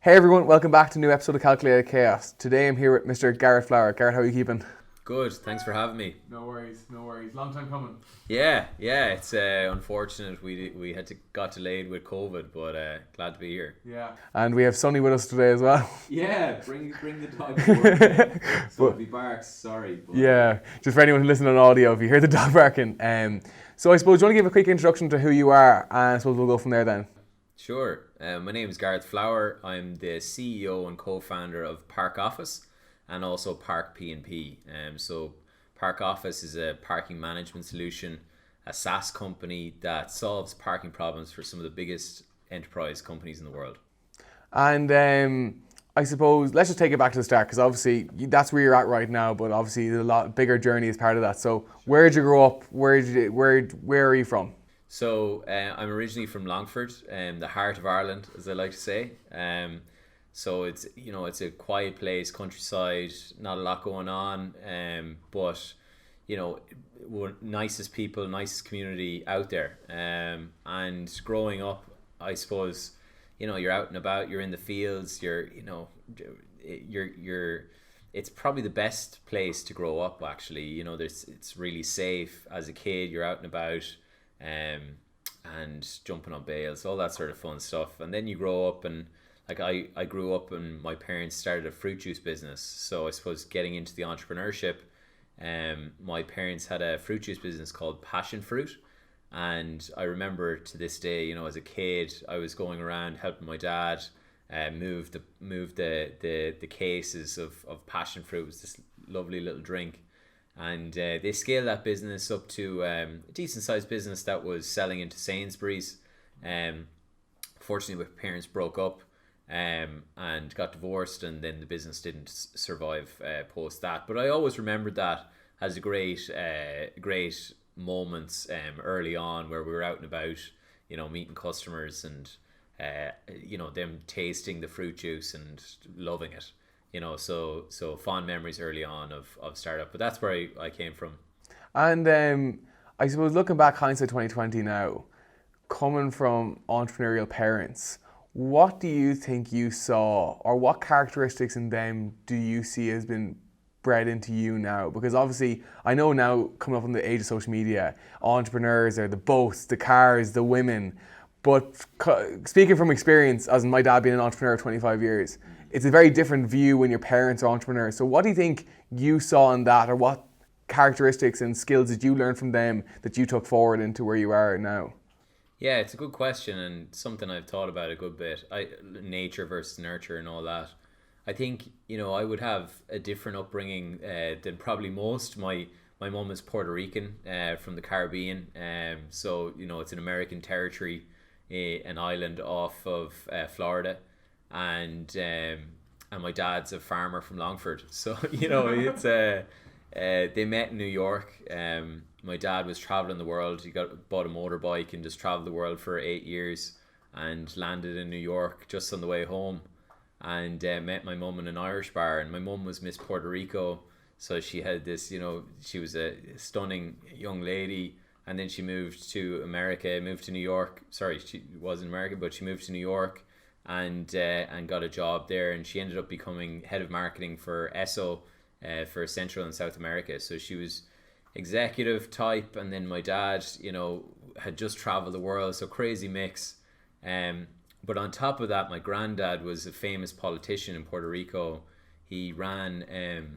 Hey everyone, welcome back to a new episode of Calculated Chaos. Today I'm here with Mr. Garret Flower. Garret, how are you keeping? Good, thanks for having me. No worries. Long time coming. Yeah, it's unfortunate we got delayed with COVID, but glad to be here. Yeah. And we have Sonny with us today as well. Yeah, bring the dog forward. So if he barks, sorry. But Yeah, just for anyone who listens on audio, if you hear the dog barking. So I suppose, do you want to give a quick introduction to who you are, and I suppose we'll go from there then. Sure. My name is Garret Flower. I'm the CEO and co-founder of ParkOffice and also Park P&P. So ParkOffice is a parking management solution, a SaaS company that solves parking problems for some of the biggest enterprise companies in the world. And I suppose, let's just take it back to the start, because obviously that's where you're at right now, but obviously there's a lot bigger journey as part of that. So where did you grow up? Where are you from? So I'm originally from Longford, the heart of Ireland, as I like to say. So it's a quiet place, countryside, not a lot going on, but we're nicest people, nicest community out there. And growing up, I suppose, you're out and about, you're in the fields, it's probably the best place to grow up. Actually, it's really safe as a kid. You're out and about. And jumping on bales, all that sort of fun stuff. And then you grow up, and like I grew up and my parents started a fruit juice business. So I suppose getting into the entrepreneurship, my parents had a fruit juice business called Passion Fruit. And I remember to this day, as a kid, I was going around helping my dad move the cases of passion fruit. It was this lovely little drink. And they scaled that business up to a decent sized business that was selling into Sainsbury's. Fortunately, my parents broke up and got divorced, and then the business didn't survive post that. But I always remembered that as a great moments early on, where we were out and about, meeting customers and them tasting the fruit juice and loving it. So fond memories early on of startup, but that's where I came from. And I suppose looking back, hindsight 2020 now, coming from entrepreneurial parents, what do you think you saw, or what characteristics in them do you see has been bred into you now? Because obviously, I know now, coming up in the age of social media, entrepreneurs are the boats, the cars, the women. But speaking from experience, as in my dad being an entrepreneur 25 years, it's a very different view when your parents are entrepreneurs. So what do you think you saw in that, or what characteristics and skills did you learn from them that you took forward into where you are now? Yeah, it's a good question, and something I've thought about a good bit. Nature versus nurture and all that. I think, I would have a different upbringing than probably most. My mum is Puerto Rican, from the Caribbean. So it's an American territory, an island off of Florida. And my dad's a farmer from Longford, so it's they met in New York. My dad was traveling the world. He bought a motorbike and just traveled the world for 8 years, and landed in New York just on the way home, and met my mum in an Irish bar. And my mum was Miss Puerto Rico, so she had this, she was a stunning young lady. And then she moved to America, moved to New York. Sorry, she was in America, but she moved to New York. And got a job there, and she ended up becoming head of marketing for ESSO for Central and South America. So she was executive type, and then my dad, had just traveled the world, so crazy mix. But on top of that, my granddad was a famous politician in Puerto Rico. He ran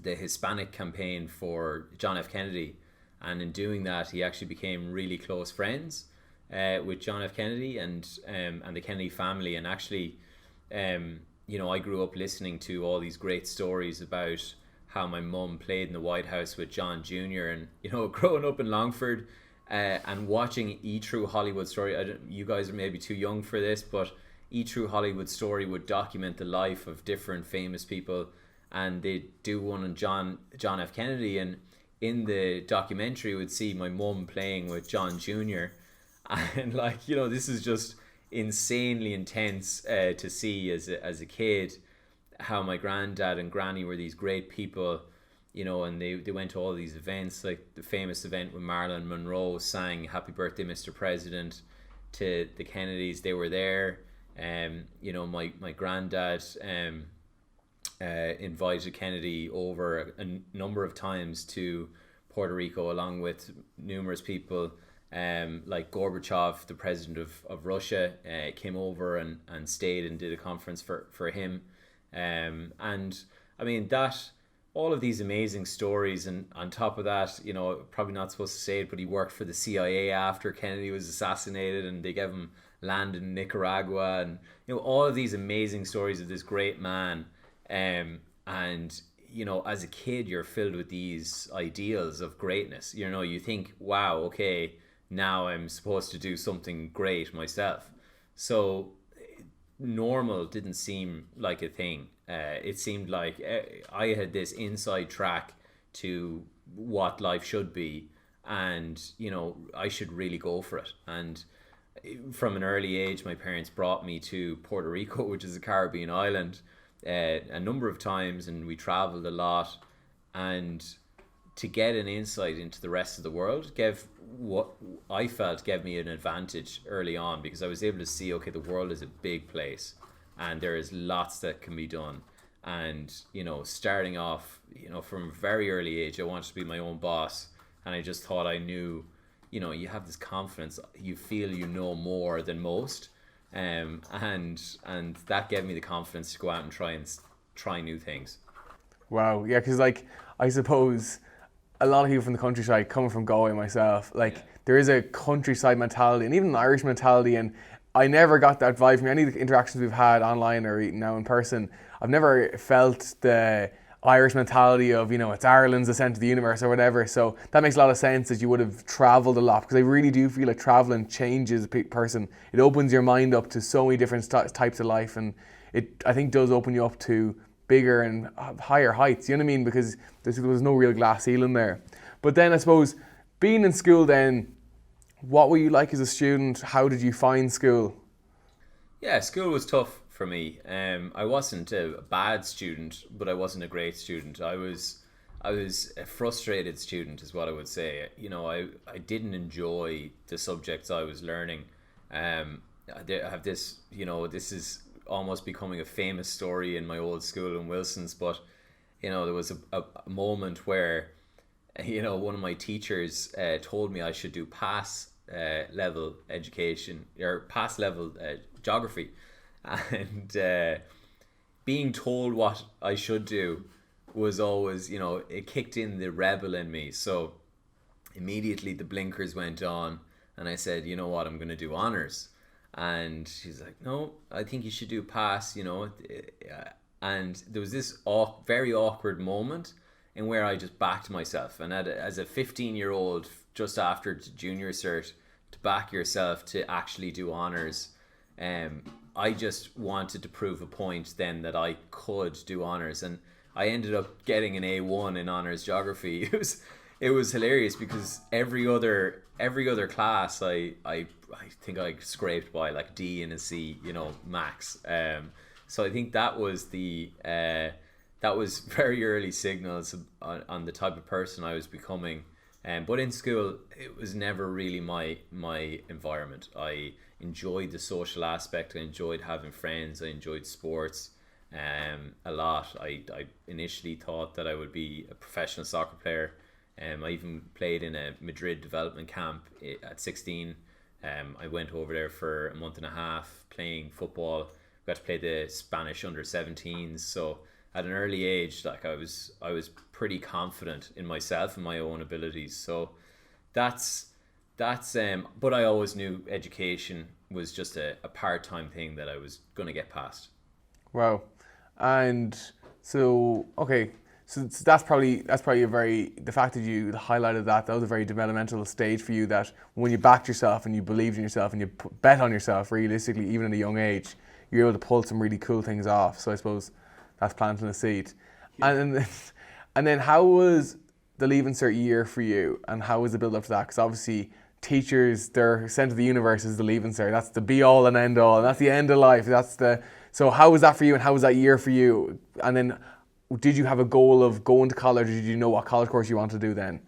the Hispanic campaign for John F. Kennedy, and in doing that, he actually became really close friends with John F. Kennedy and the Kennedy family. And actually, I grew up listening to all these great stories about how my mum played in the White House with John Jr. And, growing up in Longford and watching E! True Hollywood Story. You guys are maybe too young for this, but E! True Hollywood Story would document the life of different famous people. And they do one on John F. Kennedy. And in the documentary, would see my mum playing with John Jr., and this is just insanely intense to see as a kid, how my granddad and granny were these great people, and they went to all these events, like the famous event when Marilyn Monroe sang "Happy Birthday, Mr. President" to the Kennedys. They were there. My granddad invited Kennedy over a number of times to Puerto Rico, along with numerous people, like Gorbachev, the president of Russia, came over and stayed and did a conference for him. And I mean, all of these amazing stories, and on top of that, probably not supposed to say it, but he worked for the CIA after Kennedy was assassinated, and they gave him land in Nicaragua, and all of these amazing stories of this great man. And as a kid, you're filled with these ideals of greatness. You think, wow, okay, now I'm supposed to do something great myself. So normal didn't seem like a thing. It seemed like I had this inside track to what life should be, and I should really go for it. And from an early age, my parents brought me to Puerto Rico, which is a Caribbean island, a number of times, and we traveled a lot. And to get an insight into the rest of the world gave me an advantage early on, because I was able to see, okay, the world is a big place and there is lots that can be done. And starting off, from a very early age, I wanted to be my own boss, and I just thought I knew. You have this confidence, you feel more than most, and that gave me the confidence to go out and try new things. Wow, yeah, because I suppose a lot of people from the countryside, coming from Galway myself, there is a countryside mentality and even an Irish mentality, and I never got that vibe from any of the interactions we've had online or now in person. I've never felt the Irish mentality of, it's Ireland's ascent to the universe or whatever. So that makes a lot of sense that you would have travelled a lot, because I really do feel like travelling changes a person. It opens your mind up to so many different types of life, and it, I think, does open you up to bigger and higher heights, you know what I mean? Because there was no real glass ceiling there. But then I suppose, being in school then, what were you like as a student? How did you find school? Yeah, school was tough for me. I wasn't a bad student, but I wasn't a great student. I was a frustrated student, is what I would say. I didn't enjoy the subjects I was learning. I have this, this is almost becoming a famous story in my old school in Wilson's, but there was a moment where one of my teachers told me I should do pass level education, or pass level geography, and being told what I should do was always, it kicked in the rebel in me. So immediately the blinkers went on, and I said, you know what, I'm going to do honours. And she's like, no, I think you should do pass, and there was this very awkward moment in where I just backed myself. And as a 15-year-old, just after junior cert, to back yourself to actually do honours, I just wanted to prove a point then that I could do honours, and I ended up getting an A1 in honours geography. It was hilarious, because every other class I think I scraped by like D and a C, max. So I think that was that was very early signals on the type of person I was becoming. But in school, it was never really my environment. I enjoyed the social aspect. I enjoyed having friends. I enjoyed sports a lot. I initially thought that I would be a professional soccer player. I even played in a Madrid development camp at 16. I went over there for a month and a half playing football. Got to play the Spanish under-17s. So at an early age, I was pretty confident in myself and my own abilities. So that's but I always knew education was just a part-time thing that I was going to get past. Wow. And so, okay, so that's probably the fact that you highlighted that was a very developmental stage for you, that when you backed yourself and you believed in yourself and you bet on yourself realistically, even at a young age, you're able to pull some really cool things off. So I suppose that's planting a seed. Yeah. And then how was the Leaving Cert year for you, and how was the build up to that? Because obviously teachers, their sent to the universe is the Leaving Cert. That's the be all and end all, and that's the end of life. So how was that for you, and how was that year for you? And then did you have a goal of going to college, or did you know what college course you wanted to do then?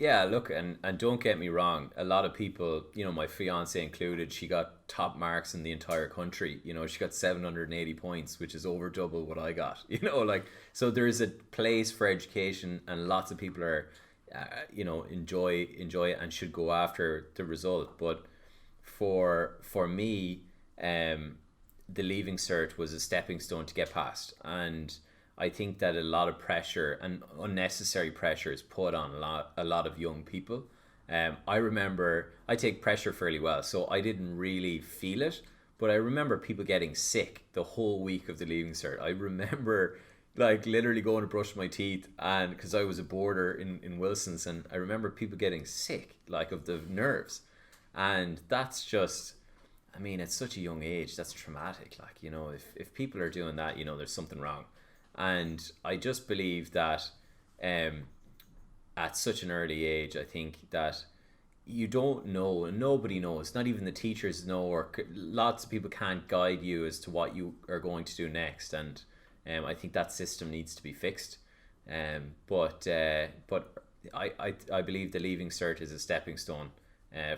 Yeah, look, and don't get me wrong, a lot of people, my fiance included, she got top marks in the entire country. She got 780 points, which is over double what I got. Like, so there is a place for education, and lots of people are, enjoy it and should go after the result. But for me, the leaving cert was a stepping stone to get past, and I think that a lot of pressure and unnecessary pressure is put on a lot of young people. I remember, I take pressure fairly well, so I didn't really feel it, but I remember people getting sick the whole week of the leaving cert. I remember like literally going to brush my teeth, and because I was a boarder in Wilson's, and I remember people getting sick like of the nerves, and that's just, I mean, at such a young age, that's traumatic. Like, if people are doing that, there's something wrong. And I just believe that at such an early age, I think that you don't know, and nobody knows, not even the teachers know, or lots of people can't guide you as to what you are going to do next. And I think that system needs to be fixed. But I believe the leaving cert is a stepping stone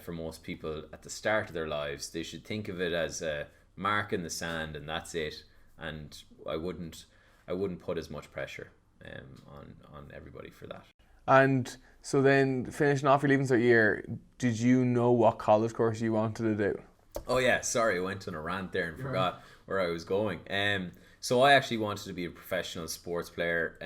for most people at the start of their lives. They should think of it as a mark in the sand, and that's it. And I wouldn't put as much pressure on everybody for that. And so then, finishing off your leaving cert year, did you know what college course you wanted to do? Oh yeah, sorry, I went on a rant there and forgot where I was going. So I actually wanted to be a professional sports player.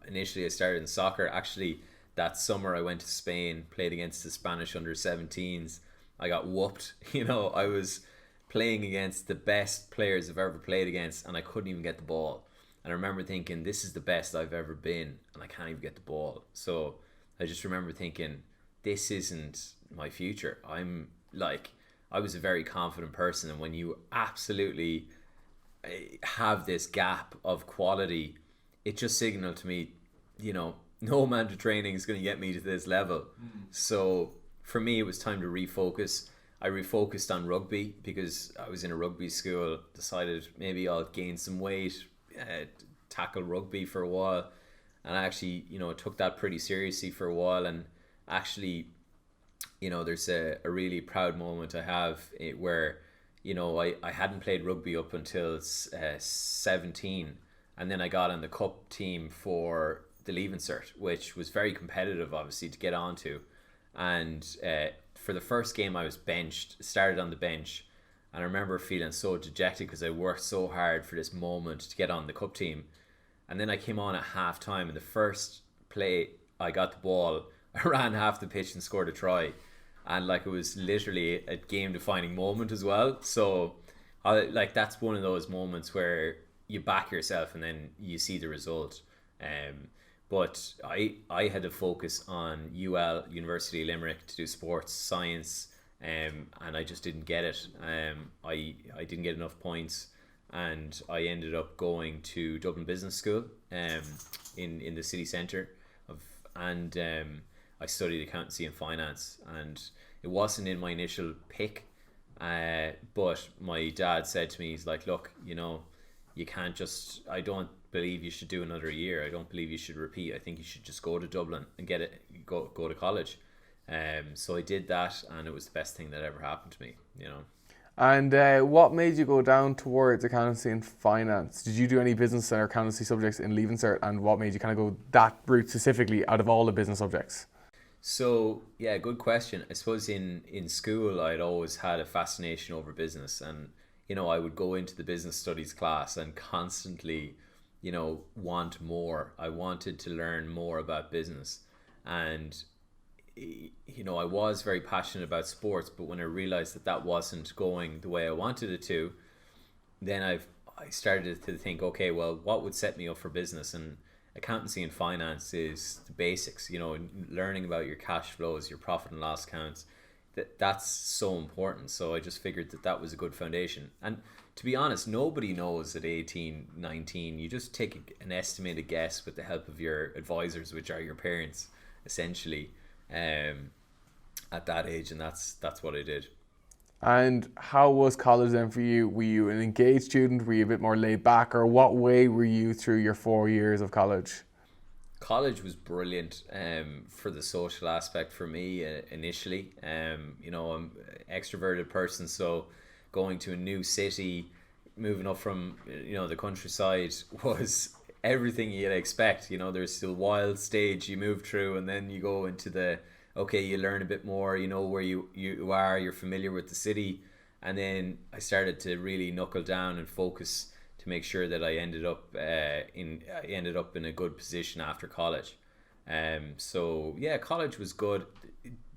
Initially I started in soccer. Actually, that summer I went to Spain, played against the Spanish under-17s. I got whooped. I was playing against the best players I've ever played against, and I couldn't even get the ball. And I remember thinking, this is the best I've ever been, and I can't even get the ball. So I just remember thinking, this isn't my future. I was a very confident person, and when you absolutely have this gap of quality, it just signaled to me, no amount of training is going to get me to this level. So for me, it was time to refocus. I refocused on rugby because I was in a rugby school, decided maybe I'll gain some weight, tackle rugby for a while, and I actually took that pretty seriously for a while. And actually, there's a really proud moment I have where I hadn't played rugby up until 17, and then I got on the cup team for the leaving cert, which was very competitive obviously to get onto. And for the first game I was started on the bench. And I remember feeling so dejected because I worked so hard for this moment to get on the cup team. And then I came on at half time, and the first play I got the ball, I ran half the pitch and scored a try. And it was literally a game defining moment as well. So that's one of those moments where you back yourself and then you see the result. But I had to focus on University of Limerick, to do sports science. And I just didn't get it. I didn't get enough points, and I ended up going to Dublin Business School in the city centre and I studied accountancy and finance, and it wasn't in my initial pick, but my dad said to me, he's like, look, you can't just, I don't believe you should do another year. I don't believe you should repeat. I think you should just go to Dublin and go to college. So I did that, and it was the best thing that ever happened to me. And what made you go down towards accountancy and finance? Did you do any business or accountancy subjects in leaving cert, and what made you kind of go that route specifically out of all the business subjects? So yeah, good question. I suppose in school I'd always had a fascination over business, and I would go into the business studies class and constantly want more. I wanted to learn more about business, and I was very passionate about sports, but when I realized that wasn't going the way I wanted it to, then I started to think, okay, well, what would set me up for business? And accountancy and finance is the basics, learning about your cash flows, your profit and loss accounts. That's so important. So I just figured that was a good foundation. And to be honest, nobody knows at 18, 19. You just take an estimated guess with the help of your advisors, which are your parents, essentially. At that age, and that's what I did. And how was college then for you? Were you an engaged student? Were you a bit more laid back, or what way were you through your 4 years of college? college was brilliant for the social aspect for me initially. You know, I'm an extroverted person, so going to a new city, moving up from, you know, the countryside was everything you'd expect. You know, there's still wild stage you move through, and then you go into the, okay, you learn a bit more, you know where you are, you're familiar with the city. And then I started to really knuckle down and focus to make sure that I ended up in a good position after college. So yeah, college was good.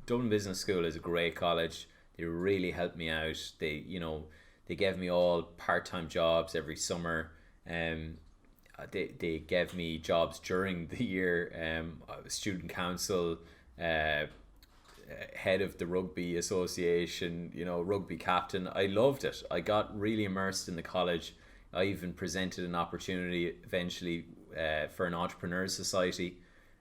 Dublin Business School is a great college. They really helped me out. They gave me all part-time jobs every summer. They gave me jobs during the year. I was student council, head of the rugby association, you know, rugby captain. I loved it. I got really immersed in the college. I even presented an opportunity eventually for an entrepreneurs society.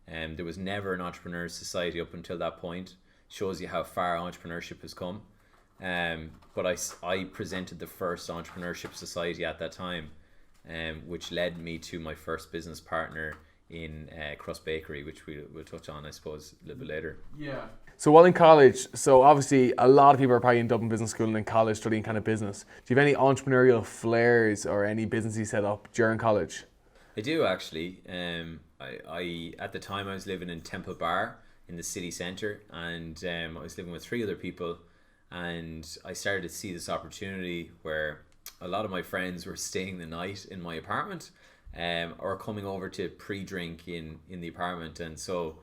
There was never an entrepreneurs society up until that point. Shows you how far entrepreneurship has come. But I presented the first entrepreneurship society at that time, which led me to my first business partner in Cross Bakery, which we'll touch on, I suppose, a little bit later. Yeah. So while in college, so obviously a lot of people are probably in Dublin Business School and in college studying kind of business. Do you have any entrepreneurial flares or any business you set up during college? I do actually. I at the time I was living in Temple Bar in the city centre, and I was living with 3 other people, and I started to see this opportunity where a lot of my friends were staying the night in my apartment, or coming over to pre-drink in the apartment. And so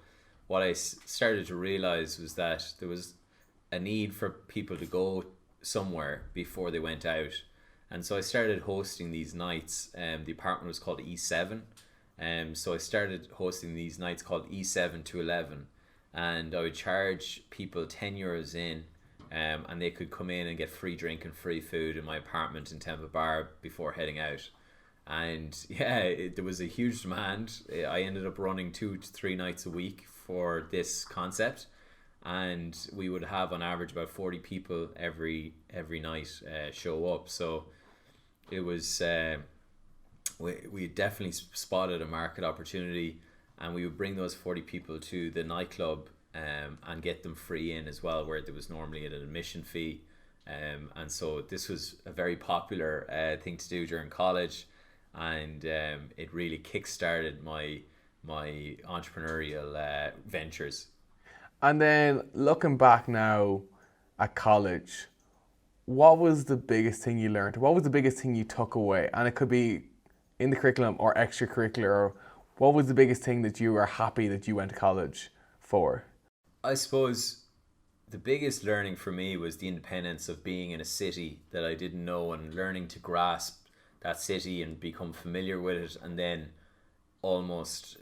what I started to realize was that there was a need for people to go somewhere before they went out. And so I started hosting these nights. The apartment was called E7. So I started hosting these nights called E7 to 11. And I would charge people €10 in, and they could come in and get free drink and free food in my apartment in Temple Bar before heading out. And yeah, there was a huge demand. I ended up running 2 to 3 nights a week for this concept, and we would have on average about 40 people every night show up. So it was we definitely spotted a market opportunity, and we would bring those 40 people to the nightclub and get them free in as well, where there was normally an admission fee. And so this was a very popular thing to do during college, and it really kick-started my entrepreneurial ventures. And then looking back now at college, what was the biggest thing you learned? What was the biggest thing you took away? And it could be in the curriculum or extracurricular. Or what was the biggest thing that you were happy that you went to college for? I suppose the biggest learning for me was the independence of being in a city that I didn't know, and learning to grasp that city and become familiar with it, and then almost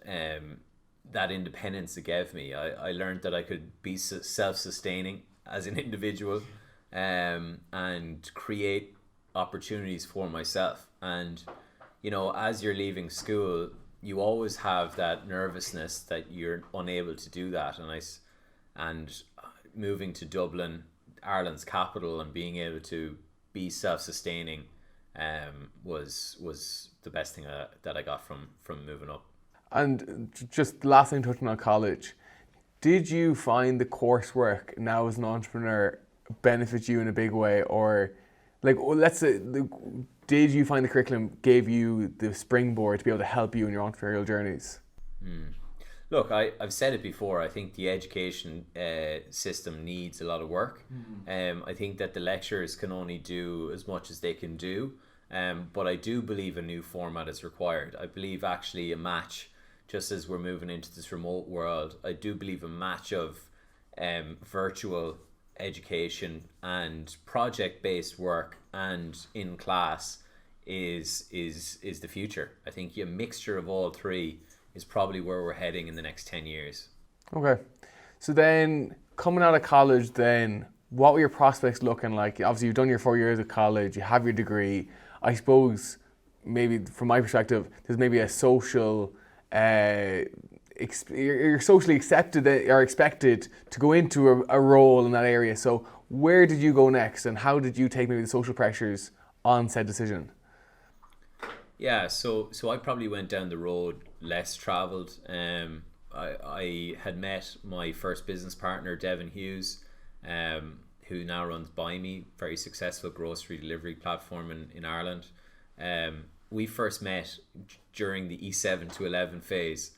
that independence it gave me. I learned that I could be self-sustaining as an individual, and create opportunities for myself. And you know, as you're leaving school, you always have that nervousness that you're unable to do that. And moving to Dublin, Ireland's capital, and being able to be self-sustaining was the best thing that I got from moving up. And just last thing, touching on college, did you find the coursework now as an entrepreneur benefit you in a big way? Or like, let's say, did you find the curriculum gave you the springboard to be able to help you in your entrepreneurial journeys? Look, I've said it before. I think the education system needs a lot of work. I think that the lecturers can only do as much as they can do. But I do believe a new format is required. I believe actually a match, just as we're moving into this remote world, I do believe a match of virtual education and project-based work and in class is the future. I think a mixture of all three is probably where we're heading in the next 10 years. Okay. So then, coming out of college then, what were your prospects looking like? Obviously, you've done your 4 years of college, you have your degree. I suppose, maybe from my perspective, there's maybe a social, you're socially accepted or expected to go into a role in that area. So where did you go next, and how did you take maybe the social pressures on said decision? Yeah, so I probably went down the road less traveled. I had met my first business partner, Devin Hughes, who now runs Buy Me, very successful grocery delivery platform in Ireland. We first met during the E7 to 11 phase,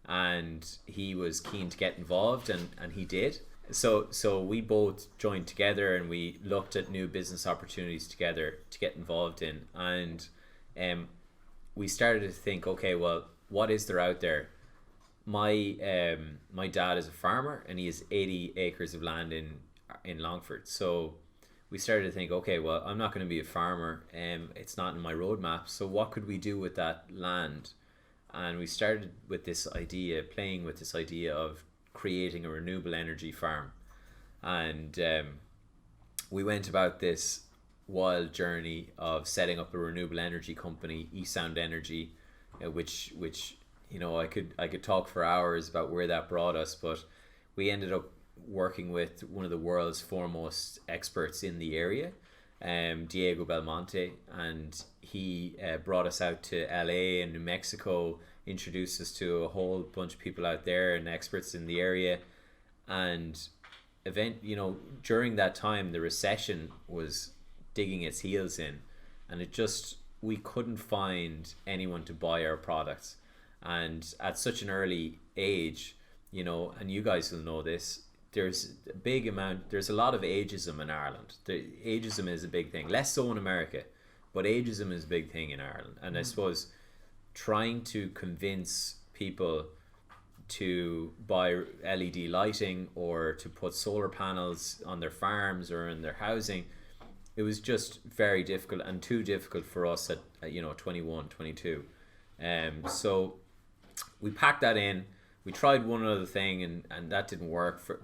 and he was keen to get involved, and he did. So we both joined together, and we looked at new business opportunities together to get involved in. And we started to think, okay, well, what is there out there? My dad is a farmer, and he has 80 acres of land in Longford. So we started to think, okay, well, I'm not going to be a farmer. It's not in my roadmap. So what could we do with that land? And we started with this idea, playing with this idea of creating a renewable energy farm. And we went about this wild journey of setting up a renewable energy company, eSound Energy, which you know, I could talk for hours about where that brought us, but we ended up working with one of the world's foremost experts in the area, Diego Belmonte, and he brought us out to LA and New Mexico, introduced us to a whole bunch of people out there and experts in the area. And during that time, the recession was digging its heels in, and we couldn't find anyone to buy our products. And at such an early age, you know, and you guys will know this, there's a lot of ageism in Ireland. Ageism is a big thing, less so in America, but ageism is a big thing in Ireland. And I suppose trying to convince people to buy LED lighting or to put solar panels on their farms or in their housing, it was just very difficult, and too difficult for us at 21, 22. So we packed that in. We tried one other thing, and that didn't work for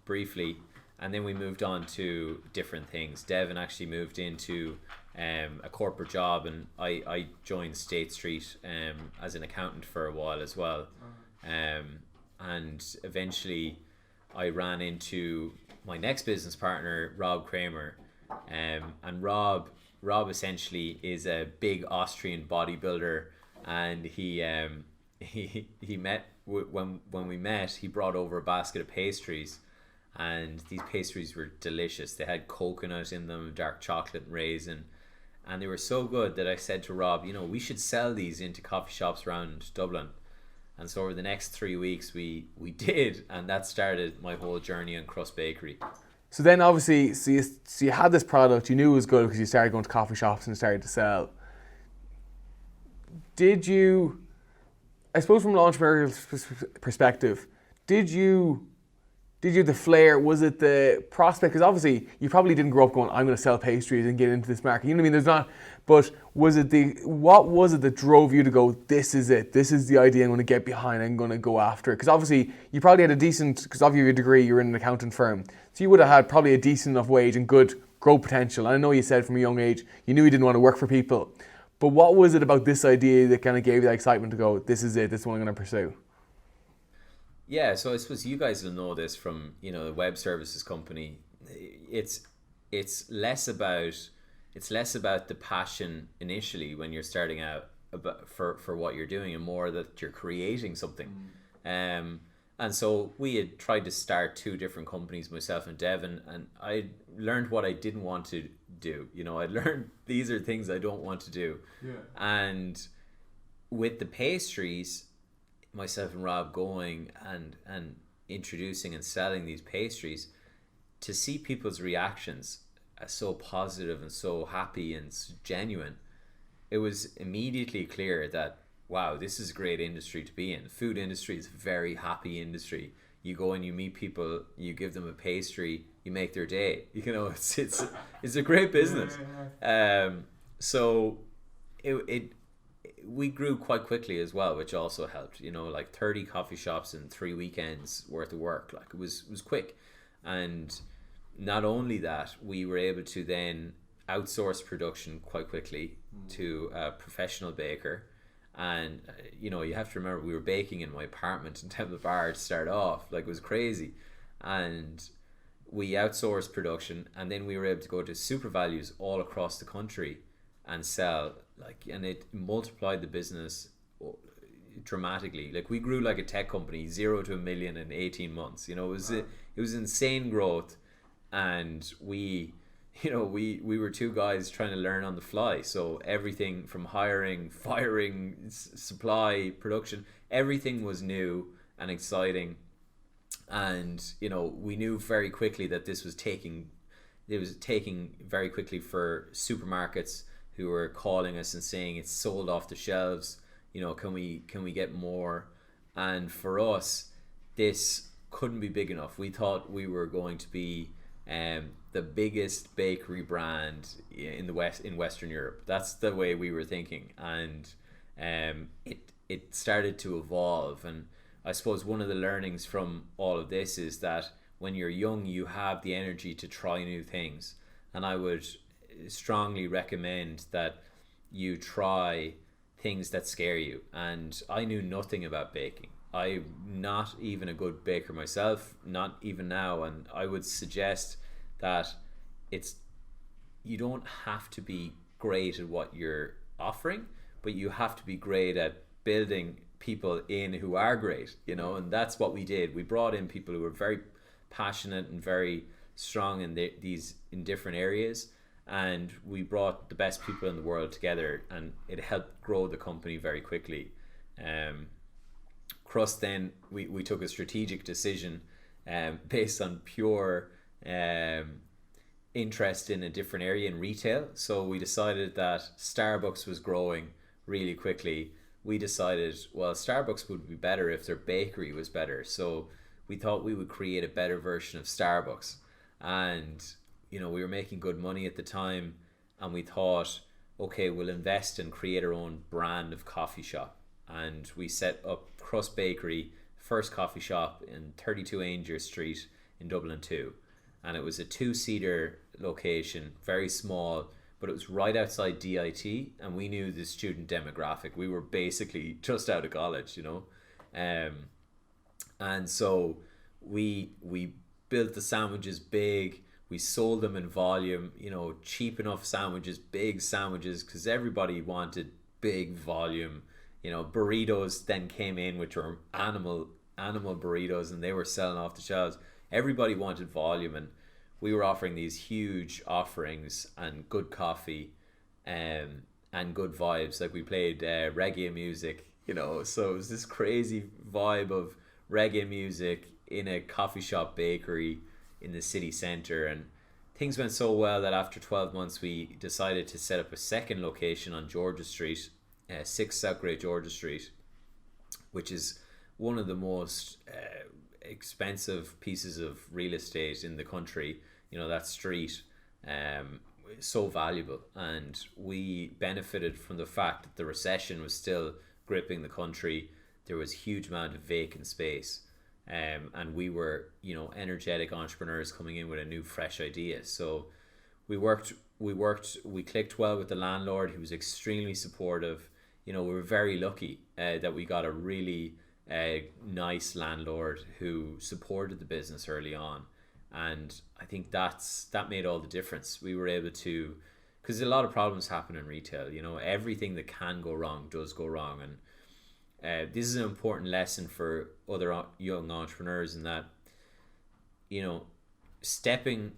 briefly, and then we moved on to different things. Devin actually moved into a corporate job, and I joined State Street as an accountant for a while as well. And eventually I ran into my next business partner, Rob Kramer, and Rob essentially is a big Austrian bodybuilder, and he met when we met, he brought over a basket of pastries, and these pastries were delicious. They had coconut in them, dark chocolate and raisin, and they were so good that I said to Rob, we should sell these into coffee shops around Dublin. And so over the next 3 weeks we did, and that started my whole journey on Crust Bakery. So then obviously, so you had this product, you knew it was good because you started going to coffee shops and started to sell. Did you, I suppose from an entrepreneurial perspective, did you the flair, was it the prospect? Because obviously you probably didn't grow up going, I'm going to sell pastries and get into this market. You know what I mean? There's not, but what was it that drove you to go, this is it, this is the idea I'm going to get behind, I'm going to go after it? Because obviously you probably had because obviously your degree, you're in an accounting firm, so you would have had probably a decent enough wage and good growth potential. And I know you said from a young age, you knew you didn't want to work for people. But what was it about this idea that kind of gave you that excitement to go, this is it, this is what I'm going to pursue? Yeah, so I suppose you guys will know this from, the web services company. It's less about the passion initially when you're starting out for what you're doing, and more that you're creating something. And so we had tried to start 2 different companies, myself and Devin, and I learned what I didn't want to do. I learned these are things I don't want to do. Yeah. And with the pastries, myself and Rob going and introducing and selling these pastries, to see people's reactions as so positive and so happy and so genuine, it was immediately clear that, wow, this is a great industry to be in. The food industry is a very happy industry. You go and you meet people, you give them a pastry, you make their day. It's a great business. So we grew quite quickly as well, which also helped. Like 30 coffee shops in 3 weekends worth of work. Like it was quick. And not only that, we were able to then outsource production quite quickly to a professional baker. And you have to remember, we were baking in my apartment in Temple Bar to start off. Like it was crazy. And we outsourced production, and then we were able to go to super values all across the country and sell, and it multiplied the business dramatically. Like we grew like a tech company, 0 to a million in 18 months. It was insane growth, and we were two guys trying to learn on the fly. So everything from hiring, firing, supply, production, everything was new and exciting. And we knew very quickly that it was taking very quickly for supermarkets who were calling us and saying it's sold off the shelves. Can we get more? And for us, this couldn't be big enough. We thought we were going to be the biggest bakery brand in Western Europe. That's the way we were thinking, and it started to evolve. And I suppose one of the learnings from all of this is that when you're young, you have the energy to try new things, and I would strongly recommend that you try things that scare you. And I knew nothing about baking. I'm not even a good baker myself, not even now, and I would suggest that you don't have to be great at what you're offering, but you have to be great at building people in who are great, and that's what we did. We brought in people who were very passionate and very strong in these different areas, and we brought the best people in the world together, and it helped grow the company very quickly. Crust, then we took a strategic decision based on pure interest in a different area in retail. So we decided that Starbucks was growing really quickly. We decided, well, Starbucks would be better if their bakery was better. So we thought we would create a better version of Starbucks. And we were making good money at the time, and we thought, okay, we'll invest and create our own brand of coffee shop. And we set up Crust Bakery, first coffee shop in 32 Ainger Street in Dublin 2. And it was a 2-seater location, very small, but it was right outside DIT, and we knew the student demographic. We were basically just out of college, and so we built the sandwiches big. We sold them in volume, cheap enough sandwiches, big sandwiches, because everybody wanted big volume. Burritos then came in, which were animal burritos, and they were selling off the shelves. Everybody wanted volume, and we were offering these huge offerings and good coffee, and good vibes. Like we played reggae music, so it was this crazy vibe of reggae music in a coffee shop bakery in the city centre. And things went so well that after 12 months we decided to set up a second location on Georgia Street, 6 South Great Georgia Street, which is one of the most expensive pieces of real estate in the country. That street, so valuable, and we benefited from the fact that the recession was still gripping the country. There was a huge amount of vacant space, and we were energetic entrepreneurs coming in with a new fresh idea. So we clicked well with the landlord, who was extremely supportive. We were very lucky that we got a really nice landlord who supported the business early on, and I think that made all the difference. We were able to, because a lot of problems happen in retail. Everything that can go wrong does go wrong, and this is an important lesson for other young entrepreneurs, in that stepping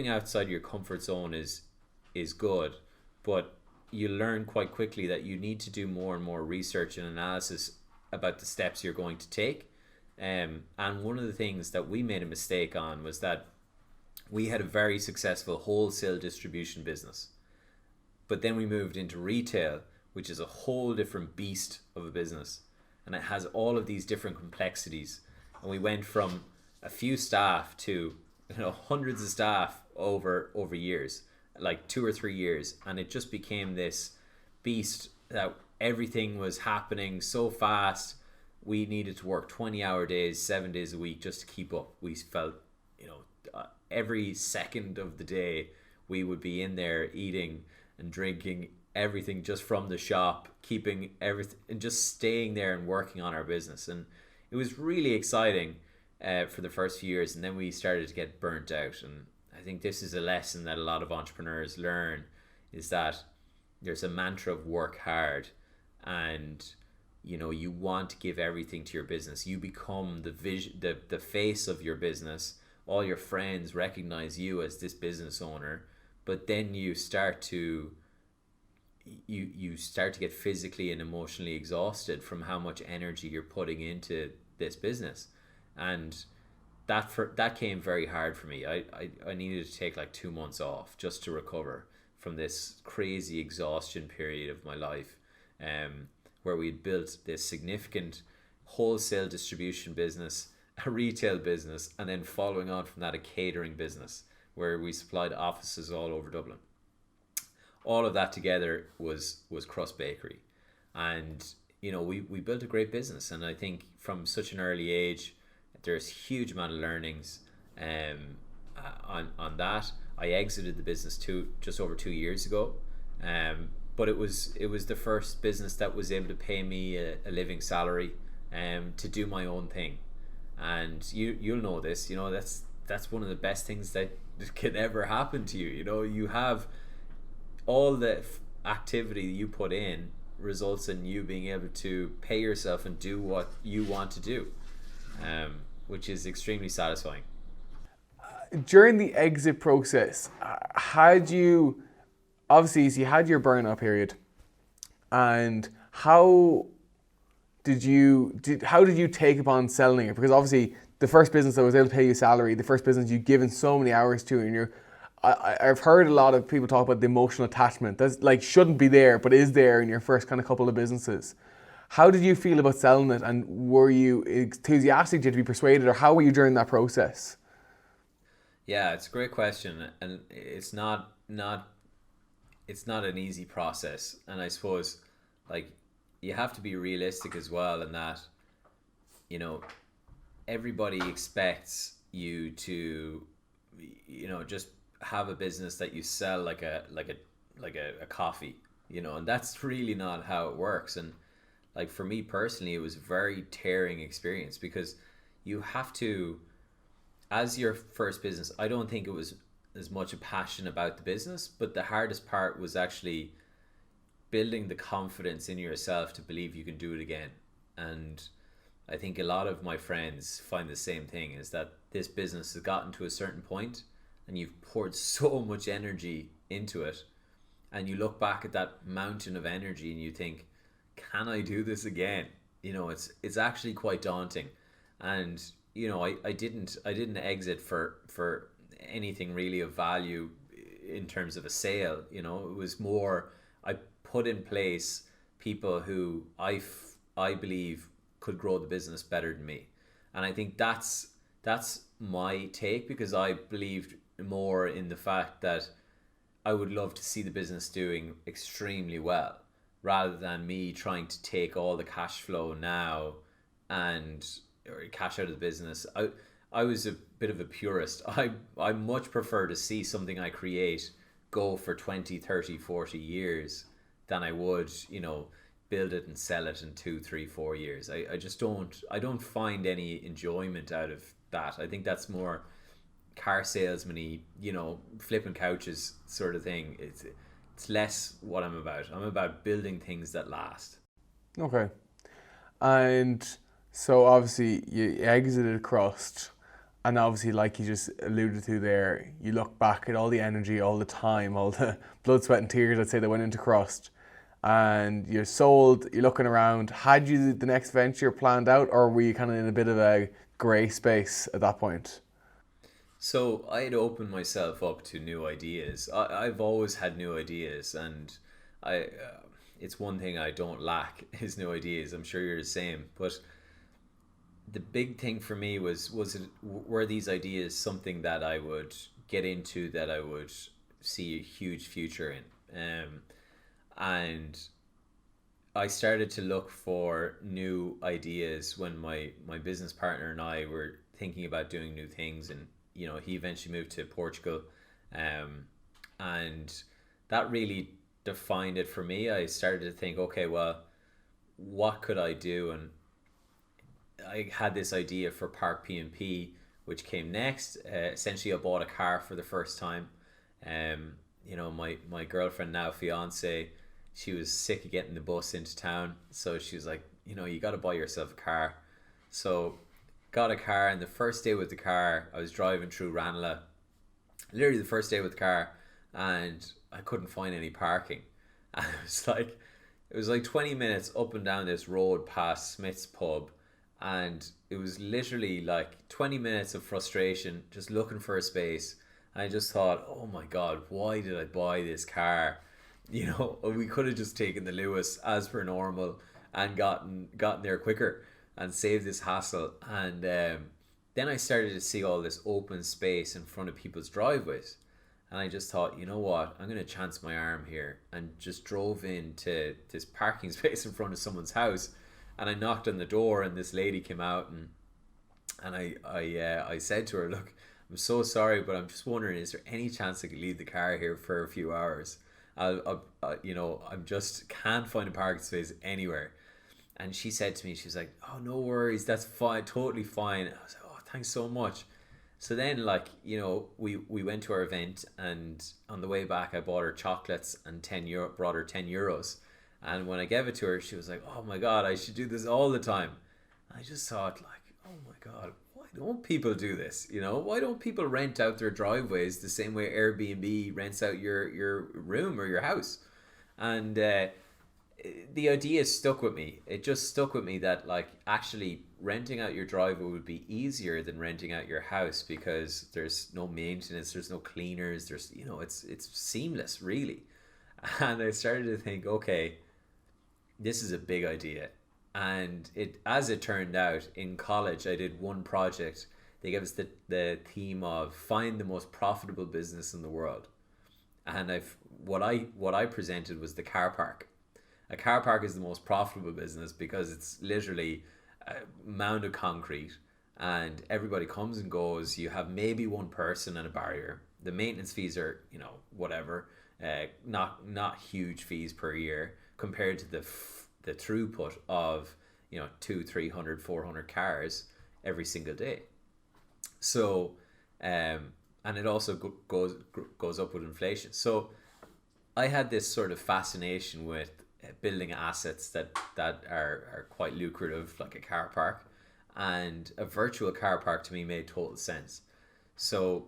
outside your comfort zone is good, but you learn quite quickly that you need to do more and more research and analysis about the steps you're going to take. And one of the things that we made a mistake on was that we had a very successful wholesale distribution business, but then we moved into retail, which is a whole different beast of a business, and it has all of these different complexities. And we went from a few staff to hundreds of staff over years, like 2 or 3 years, and it just became this beast that everything was happening so fast. We needed to work 20-hour days, 7 days a week, just to keep up. We felt, every second of the day we would be in there eating and drinking everything just from the shop, keeping everything and just staying there and working on our business. And it was really exciting for the first few years, and then we started to get burnt out. And I think this is a lesson that a lot of entrepreneurs learn, is that there's a mantra of work hard, and you know, you want to give everything to your business. You become the face of your business. All your friends recognize you as this business owner, but then you start to get physically and emotionally exhausted from how much energy you're putting into this business. And that came very hard for me. I needed to take like 2 months off just to recover from this crazy exhaustion period of my life, where we'd built this significant wholesale distribution business, a retail business, and then following on from that, a catering business where we supplied offices all over Dublin. All of that together was Crust Bakery. And you know, we built a great business, and I think from such an early age there's huge amount of learnings on that. I exited the business just over 2 years ago, but it was the first business that was able to pay me a living salary, to do my own thing. And you'll know this, you know, that's one of the best things that can ever happen to you. You know, you have all the activity you put in results in you being able to pay yourself and do what you want to do, which is extremely satisfying. During the exit process, had you, obviously, so you had your burnout period, and how did you take upon selling it? Because obviously the first business that was able to pay you salary, the first business you've given so many hours to, and I've heard a lot of people talk about the emotional attachment that's like shouldn't be there but is there in your first kind of couple of businesses. How did you feel about selling it, and were you enthusiastic? Did you be persuaded, or how were you during that process? Yeah, it's a great question, and it's not an easy process. And I suppose, like, you have to be realistic as well in that, you know, everybody expects you to, you know, just have a business that you sell like a coffee, you know, and that's really not how it works. And like for me personally, it was a very tearing experience, because you have to, as your first business, I don't think it was as much a passion about the business, but the hardest part was actually building the confidence in yourself to believe you can do it again. And I think a lot of my friends find the same thing, is that this business has gotten to a certain point and you've poured so much energy into it, and you look back at that mountain of energy and you think, can I do this again? You know, it's actually quite daunting. And you know, I didn't exit for anything really of value in terms of a sale. You know, it was more, I put in place people who I believe could grow the business better than me. And I think that's my take, because I believed more in the fact that I would love to see the business doing extremely well, rather than me trying to take all the cash flow now or cash out of the business. I was a bit of a purist. I much prefer to see something I create go for 20, 30, 40 years than I would, you know, build it and sell it in 2, 3, 4 years. I just don't find any enjoyment out of that. I think that's more car salesman-y, you know, flipping couches sort of thing. It's less what I'm about. I'm about building things that last. Okay. And so obviously you exited Crust, and obviously, like you just alluded to there, you look back at all the energy, all the time, all the blood, sweat and tears, I'd say, that went into Crust, and you're sold, you're looking around. Had you the next venture planned out, or were you kind of in a bit of a grey space at that point? So I'd opened myself up to new ideas. I've always had new ideas, and it's one thing I don't lack is new ideas. I'm sure you're the same. But the big thing for me were these ideas something that I would get into, that I would see a huge future in, and I started to look for new ideas when my business partner and I were thinking about doing new things. And you know, he eventually moved to Portugal, and that really defined it for me. I started to think, okay, well, what could I do? And I had this idea for Park P&P, which came next. Essentially, I bought a car for the first time. You know, my girlfriend, now fiance, she was sick of getting the bus into town, so she was like, you know, you got to buy yourself a car. So got a car, and the first day with the car, I was driving through Ranelagh, literally the first day with the car, and I couldn't find any parking. And it was like 20 minutes up and down this road past Smith's pub, and it was literally like 20 minutes of frustration just looking for a space. And I just thought, oh my god, why did I buy this car? You know, we could have just taken the Lewis as per normal and gotten there quicker and saved this hassle. And then I started to see all this open space in front of people's driveways, and I just thought, you know what, I'm going to chance my arm here, and just drove into this parking space in front of someone's house. And I knocked on the door, and this lady came out, and I said to her, look, I'm so sorry, but I'm just wondering, is there any chance I could leave the car here for a few hours? You know, I'm just can't find a parking space anywhere. And she said to me, she was like, oh, no worries, that's fine, totally fine. I was like, oh, thanks so much. So then, like, you know, we went to our event, and on the way back I bought her chocolates and brought her 10 euros. And when I gave it to her, she was like, oh my god, I should do this all the time. And I just thought, like, oh my god, why don't people do this? You know, why don't people rent out their driveways the same way Airbnb rents out your room or your house? And the idea stuck with me. It just stuck with me that, like, actually renting out your driveway would be easier than renting out your house, because there's no maintenance, there's no cleaners, there's, you know, it's seamless, really. And I started to think, okay, this is a big idea. And as it turned out, in college I did one project. They gave us the theme of find the most profitable business in the world. And what I presented was the car park. A car park is the most profitable business because it's literally a mound of concrete, and everybody comes and goes. You have maybe one person and a barrier. The maintenance fees are, you know, whatever, not huge fees per year compared to the throughput of, you know, 200, 300, 400 cars every single day. So and it also goes up with inflation. So I had this sort of fascination with building assets that are quite lucrative, like a car park, and a virtual car park to me made total sense. So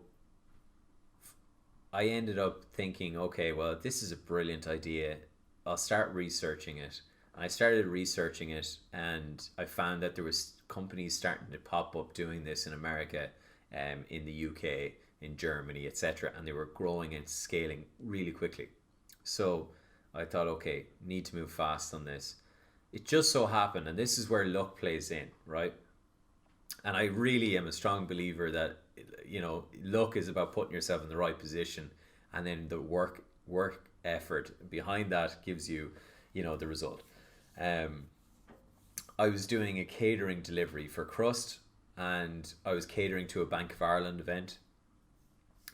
I ended up thinking, okay, well, this is a brilliant idea. I'll start researching it. I started researching it, and I found that there was companies starting to pop up doing this in America, in the UK, in Germany, etc., and they were growing and scaling really quickly. So I thought, okay, need to move fast on this. It just so happened, and this is where luck plays in, right? And I really am a strong believer that, you know, luck is about putting yourself in the right position, and then the work effort behind that gives you, you know, the result. I was doing a catering delivery for Crust, and I was catering to a Bank of Ireland event.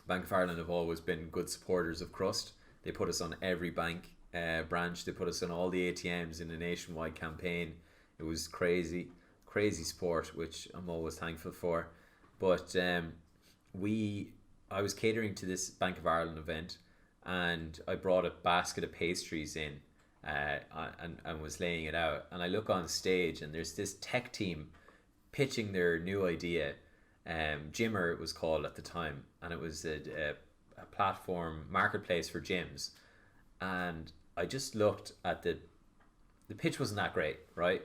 Bank of Ireland have always been good supporters of Crust. They put us on every bank branch. They put us on all the ATMs in a nationwide campaign. It was crazy sport, which I'm always thankful for. But I was catering to this Bank of Ireland event, and I brought a basket of pastries in, and was laying it out. And I look on stage, and there's this tech team pitching their new idea. Jimmer it was called at the time, and it was a platform marketplace for gyms. And I just looked at the pitch wasn't that great, right?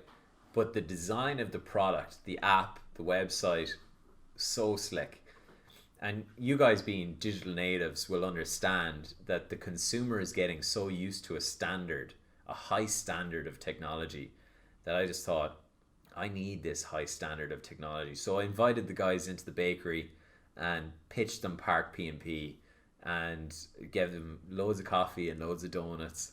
But the design of the product, the app, the website, so slick. And you guys being digital natives will understand that the consumer is getting so used to a high standard of technology, that I just thought, I need this high standard of technology. So I invited the guys into the bakery and pitched them Park P&P, and gave them loads of coffee and loads of donuts.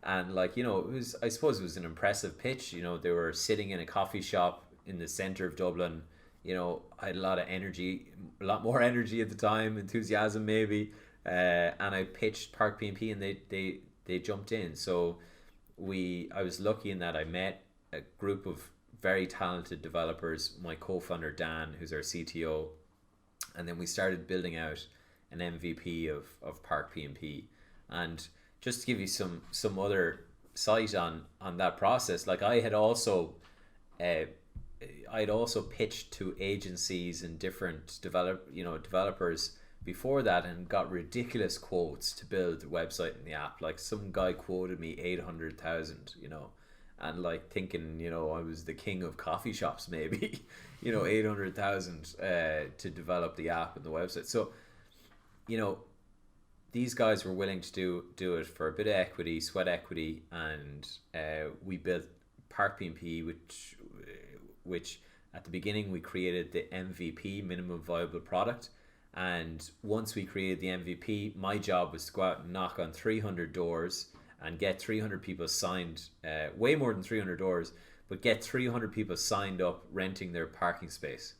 And, like, you know, I suppose it was an impressive pitch. You know, they were sitting in a coffee shop in the centre of Dublin. You know, I had a lot of energy, a lot more energy at the time, enthusiasm maybe. And I pitched Park P&P, and they jumped in. So I was lucky in that I met a group of very talented developers, my co-founder Dan, who's our CTO, and then we started building out an MVP of Park P&P. And just to give you some other sight on that process, like I'd also pitched to agencies and different developers before that, and got ridiculous quotes to build the website and the app. Like some guy quoted me 800,000, and like thinking, I was the king of coffee shops maybe, 800,000 to develop the app and the website. So, these guys were willing to do it for a bit of equity, sweat equity, and we built Park P&P, which at the beginning we created the MVP, minimum viable product. And once we created the MVP, my job was to go out and knock on 300 doors and get 300 people signed, way more than 300 doors, but get 300 people signed up renting their parking space.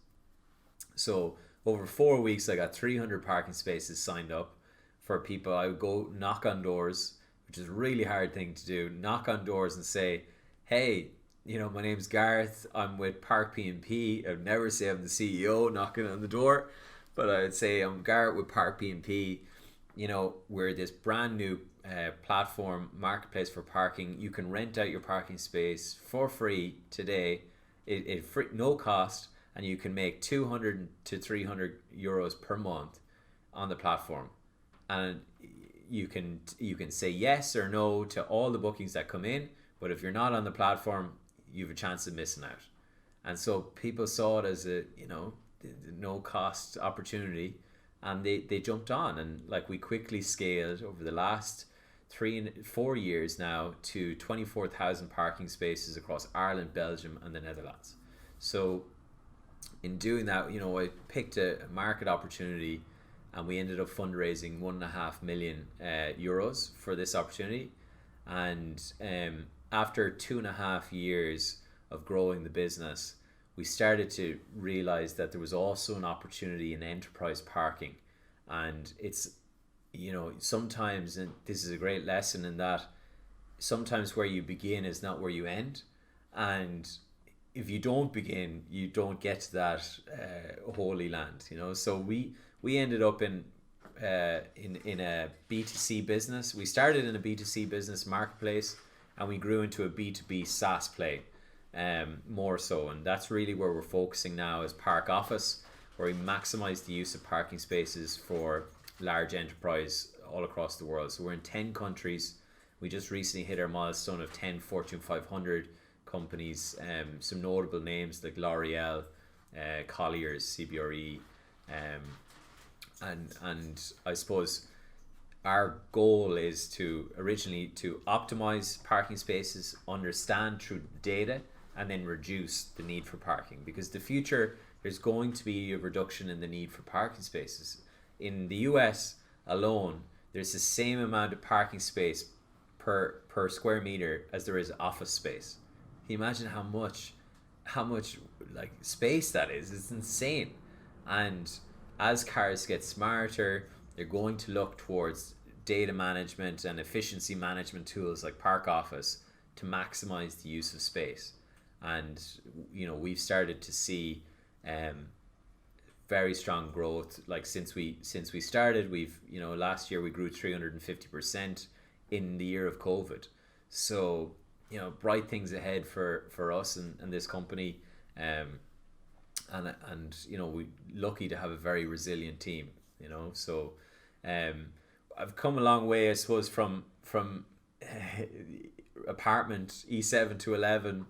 So over 4 weeks, I got 300 parking spaces signed up for people. I would go knock on doors, which is a really hard thing to do, knock on doors and say, hey, my name's Gareth, I'm with Park P&P. I'd never say I'm the CEO knocking on the door, but I'd say I'm Garret with Park P&P. We're this brand new platform, marketplace for parking. You can rent out your parking space for free today, free, no cost, and you can make 200 to 300 euros per month on the platform. And you can say yes or no to all the bookings that come in, but if you're not on the platform, you have a chance of missing out. And so people saw it as a no cost opportunity, and they jumped on, and like we quickly scaled over the last 4 years now to 24,000 parking spaces across Ireland, Belgium, and the Netherlands. So in doing that, I picked a market opportunity, and we ended up fundraising 1.5 million euros for this opportunity. And after 2.5 years of growing the business, we started to realize that there was also an opportunity in enterprise parking. And it's, sometimes, and this is a great lesson in that, sometimes where you begin is not where you end. And if you don't begin, you don't get to that holy land, So we ended up in a B2C business. We started in a B2C business marketplace, and we grew into a B2B SaaS play, more so. And that's really where we're focusing now as ParkOffice, where we maximize the use of parking spaces for large enterprise all across the world. So we're in 10 countries. We just recently hit our milestone of 10 Fortune 500 companies, some notable names like L'Oreal, Colliers, CBRE, and I suppose our goal is originally to optimize parking spaces, understand through data, and then reduce the need for parking. Because the future, there's going to be a reduction in the need for parking spaces. In the US alone, there's the same amount of parking space per square meter as there is office space. Can you imagine how much like space that is? It's insane. And as cars get smarter, they're going to look towards data management and efficiency management tools like ParkOffice to maximize the use of space. And we've started to see very strong growth. Like since we started, we've last year we grew 350% in the year of COVID. So bright things ahead for us and this company, and we're lucky to have a very resilient team. So I've come a long way, I suppose, from apartment E7 to 11,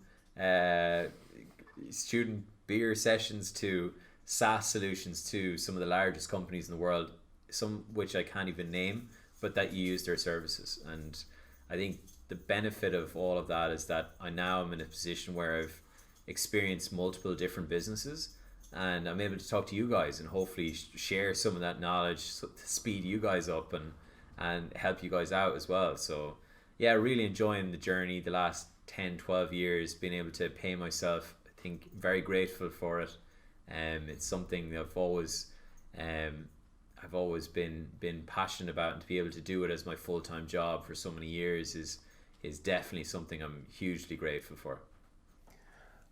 student beer sessions to SaaS solutions to some of the largest companies in the world, some which I can't even name, but that you use their services. And I think the benefit of all of that is that I now am in a position where I've experienced multiple different businesses, and I'm able to talk to you guys and hopefully share some of that knowledge to speed you guys up and help you guys out as well. So yeah, really enjoying the journey the last 10-12 years, being able to pay myself. I think very grateful for it. It's something that I've always been passionate about, and to be able to do it as my full-time job for so many years is definitely something I'm hugely grateful for.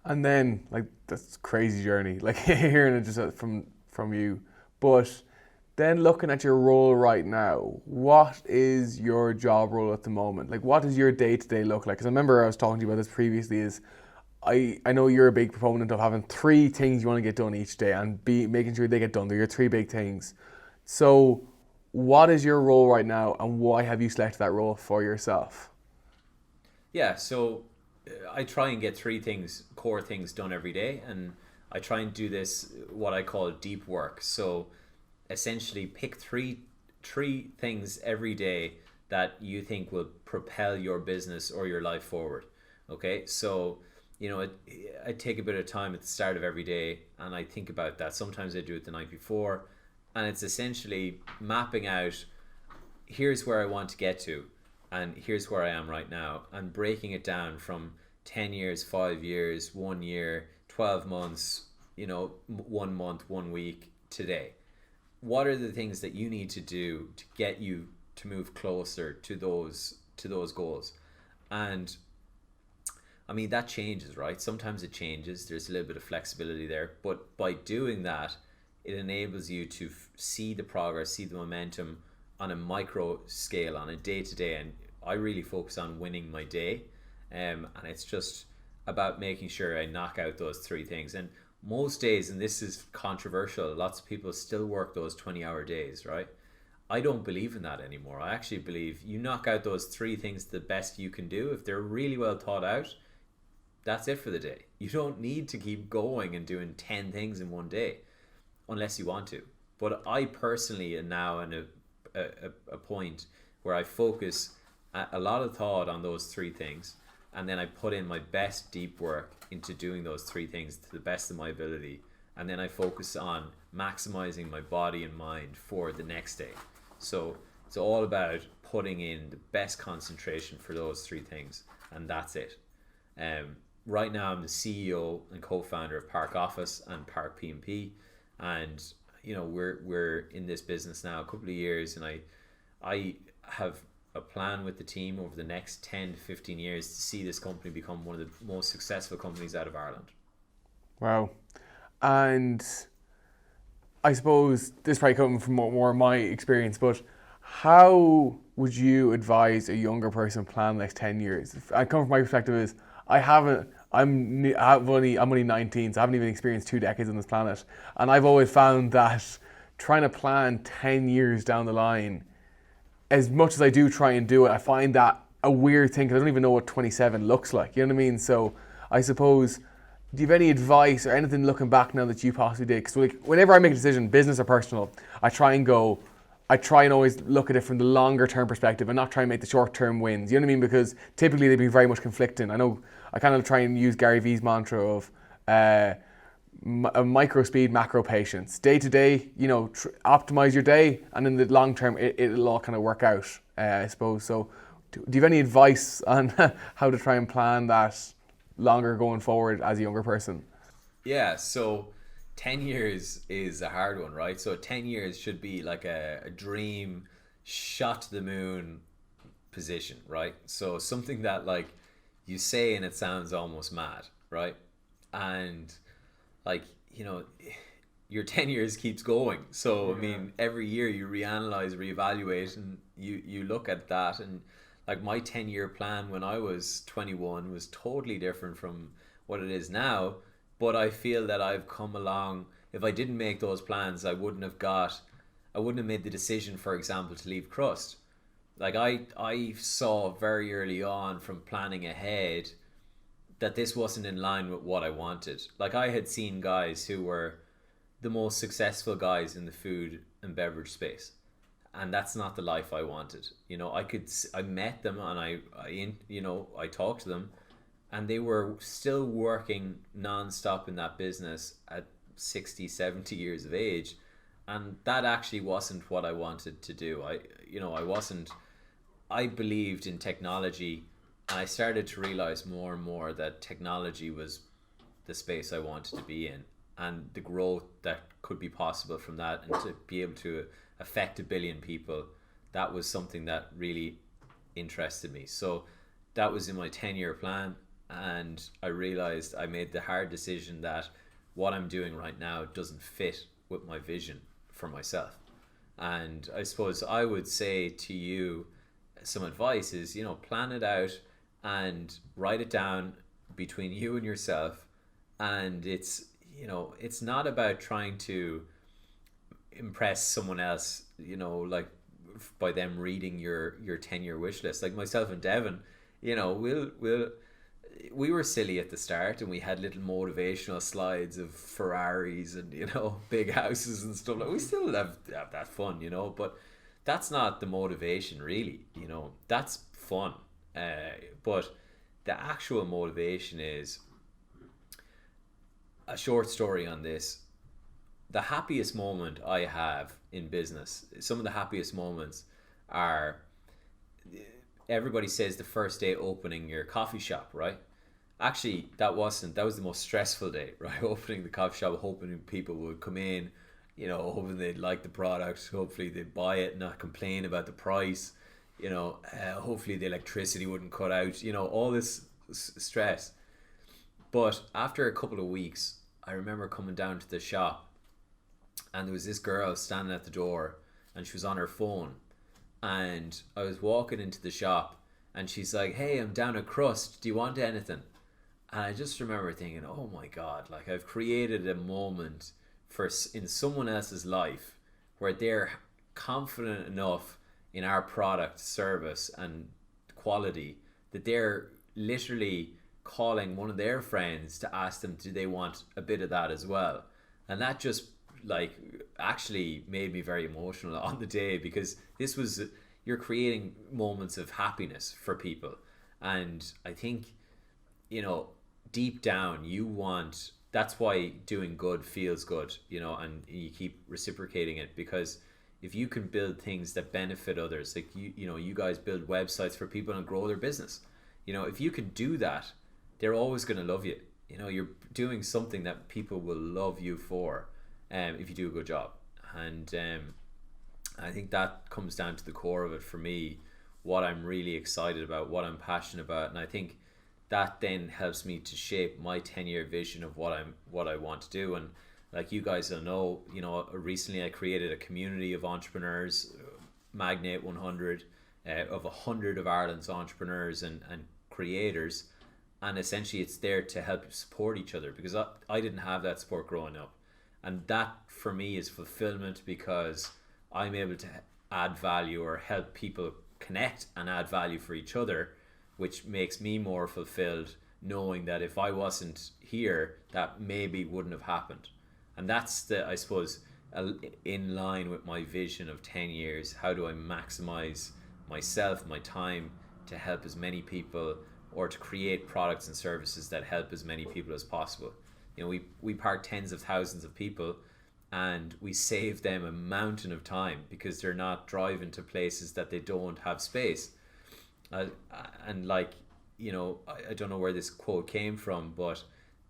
And then, like, that's a crazy journey, like hearing it just from you. But Then looking at your role right now, what is your job role at the moment? Like, what does your day-to-day look like? Because I remember I was talking to you about this previously, is I know you're a big proponent of having 3 things you want to get done each day and making sure they get done. They're your 3 big things. So what is your role right now, and why have you selected that role for yourself? Yeah, so I try and get 3 things, core things done every day, and I try and do this, what I call deep work. So essentially pick three things every day that you think will propel your business or your life forward. Okay, so I take a bit of time at the start of every day and I think about that. Sometimes I do it the night before, and it's essentially mapping out, here's where I want to get to and here's where I am right now, and breaking it down from 10 years, 5 years, 1 year, 12 months, 1 month, 1 week, today. What are the things that you need to do to get you to move closer to those goals? And I mean, that changes, right? Sometimes it changes. There's a little bit of flexibility there. But by doing that, it enables you to see the progress, see the momentum on a micro scale, on a day-to-day. And I really focus on winning my day. And it's just about making sure I knock out those 3 things. And most days, and this is controversial, lots of people still work those 20-hour days, right? I don't believe in that anymore. I actually believe you knock out those 3 things the best you can do. If they're really well thought out, that's it for the day. You don't need to keep going and doing 10 things in one day unless you want to. But I personally am now in a point where I focus a lot of thought on those 3 things, and then I put in my best deep work into doing those 3 things to the best of my ability, and then I focus on maximizing my body and mind for the next day. So it's all about putting in the best concentration for those 3 things, and that's it. Right now I'm the CEO and co-founder of ParkOffice and Park P&P, and we're in this business now a couple of years, and I have a plan with the team over the next 10 to 15 years to see this company become one of the most successful companies out of Ireland. Wow. And I suppose this probably coming from more of my experience, but how would you advise a younger person plan the next 10 years? I come from my perspective is I'm only 19, so I haven't even experienced 2 decades on this planet. And I've always found that trying to plan 10 years down the line, as much as I do try and do it, I find that a weird thing because I don't even know what 27 looks like. You know what I mean? So I suppose, do you have any advice or anything looking back now that you possibly did? Because whenever I make a decision, business or personal, I try and always look at it from the longer term perspective and not try and make the short term wins. You know what I mean? Because typically they'd be very much conflicting. I know I kind of try and use Gary V's mantra of micro speed, macro patience. Day to day, optimize your day, and in the long term, it'll all kind of work out, I suppose. So, do you have any advice on how to try and plan that longer going forward as a younger person? Yeah, so 10 years is a hard one, right? So 10 years should be like a dream shot to the moon position, right? So something that like you say and it sounds almost mad, right? And your 10 years keeps going. So, I mean, every year you reanalyze, reevaluate, and you look at that. And like my 10-year plan when I was 21 was totally different from what it is now. But I feel that I've come along. If I didn't make those plans, I wouldn't have made the decision, for example, to leave Crust. Like I saw very early on from planning ahead that this wasn't in line with what I wanted. Like I had seen guys who were the most successful guys in the food and beverage space, and that's not the life I wanted. I met them and I talked to them, and they were still working non-stop in that business at 60, 70 years of age, and that actually wasn't what I wanted to do. I believed in technology, and I started to realize more and more that technology was the space I wanted to be in, and the growth that could be possible from that, and to be able to affect 1 billion people, that was something that really interested me. So that was in my 10-year plan, and I realized I made the hard decision that what I'm doing right now doesn't fit with my vision for myself. And I suppose I would say to you, some advice is, plan it out and write it down between you and yourself. And it's not about trying to impress someone else, like by them reading your 10-year wish list. Like myself and Devin, we were silly at the start, and we had little motivational slides of Ferraris and big houses and stuff. Like, we still have that fun, but that's not the motivation really. That's fun, but the actual motivation is a short story on this. The happiest moment I have in business, some of the happiest moments are, everybody says the first day opening your coffee shop, right? Actually, that was the most stressful day, right? Opening the coffee shop, hoping people would come in, hoping they'd like the product, hopefully they'd buy it and not complain about the price, hopefully the electricity wouldn't cut out, all this stress. But after a couple of weeks, I remember coming down to the shop, and there was this girl standing at the door, and she was on her phone, and I was walking into the shop, and she's like, "Hey, I'm down a crust, do you want anything?" And I just remember thinking, oh my God, like I've created a moment in someone else's life where they're confident enough in our product, service and quality that they're literally calling one of their friends to ask them, do they want a bit of that as well? And that just like actually made me very emotional on the day, because you're creating moments of happiness for people. And I think, deep down that's why doing good feels good, and you keep reciprocating it, because if you can build things that benefit others, like you guys build websites for people and grow their business, if you can do that, they're always going to love you. You're doing something that people will love you for, if you do a good job. And I think that comes down to the core of it for me, what I'm really excited about, what I'm passionate about. And I think that then helps me to shape my 10-year vision of what I want to do. And like you guys will know, recently I created a community of entrepreneurs, Magnate 100, of 100 of Ireland's entrepreneurs and creators. And essentially it's there to help support each other, because I didn't have that support growing up. And that for me is fulfillment, because I'm able to add value or help people connect and add value for each other, which makes me more fulfilled, knowing that if I wasn't here, that maybe wouldn't have happened. And that's I suppose, in line with my vision of 10 years. How do I maximize myself, my time, to help as many people, or to create products and services that help as many people as possible? We park tens of thousands of people, and we save them a mountain of time, because they're not driving to places that they don't have space. And like, I don't know where this quote came from, but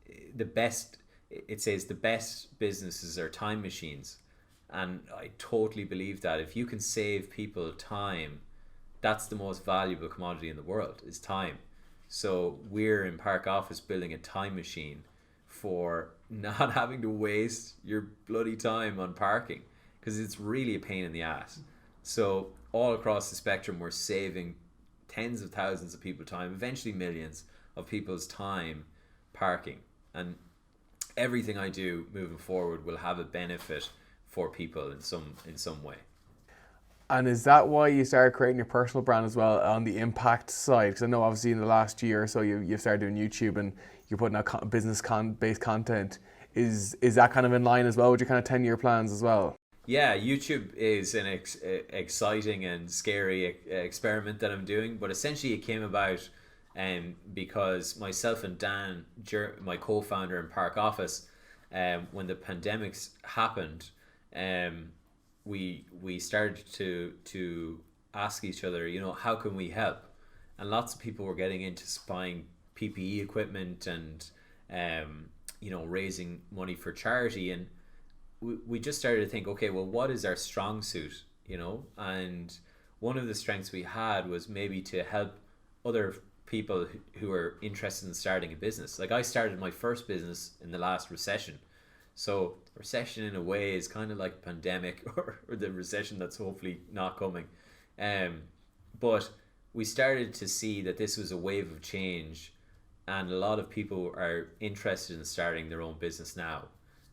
it says the best businesses are time machines. And I totally believe that if you can save people time, that's the most valuable commodity in the world, is time. So we're in ParkOffice building a time machine for not having to waste your bloody time on parking, because it's really a pain in the ass. So all across the spectrum, we're saving tens of thousands of people time, eventually millions of people's time parking. And everything I do moving forward will have a benefit for people in some way. And is that why you started creating your personal brand as well on the impact side? Because I know obviously in the last year or so you've started doing YouTube and you're putting out business-based content. Is that kind of in line as well with your kind of 10-year plans as well? Yeah, YouTube is an exciting and scary experiment that I'm doing, but essentially it came about because myself and Dan, my co-founder in ParkOffice, when the pandemics happened, we started to ask each other, how can we help? And lots of people were getting into buying PPE equipment and raising money for charity, and we just started to think, okay, well, what is our strong suit? And one of the strengths we had was maybe to help other people who are interested in starting a business. Like I started my first business in the last recession, So recession in a way is kind of like pandemic or the recession that's hopefully not coming. But we started to see that this was a wave of change, and a lot of people are interested in starting their own business now,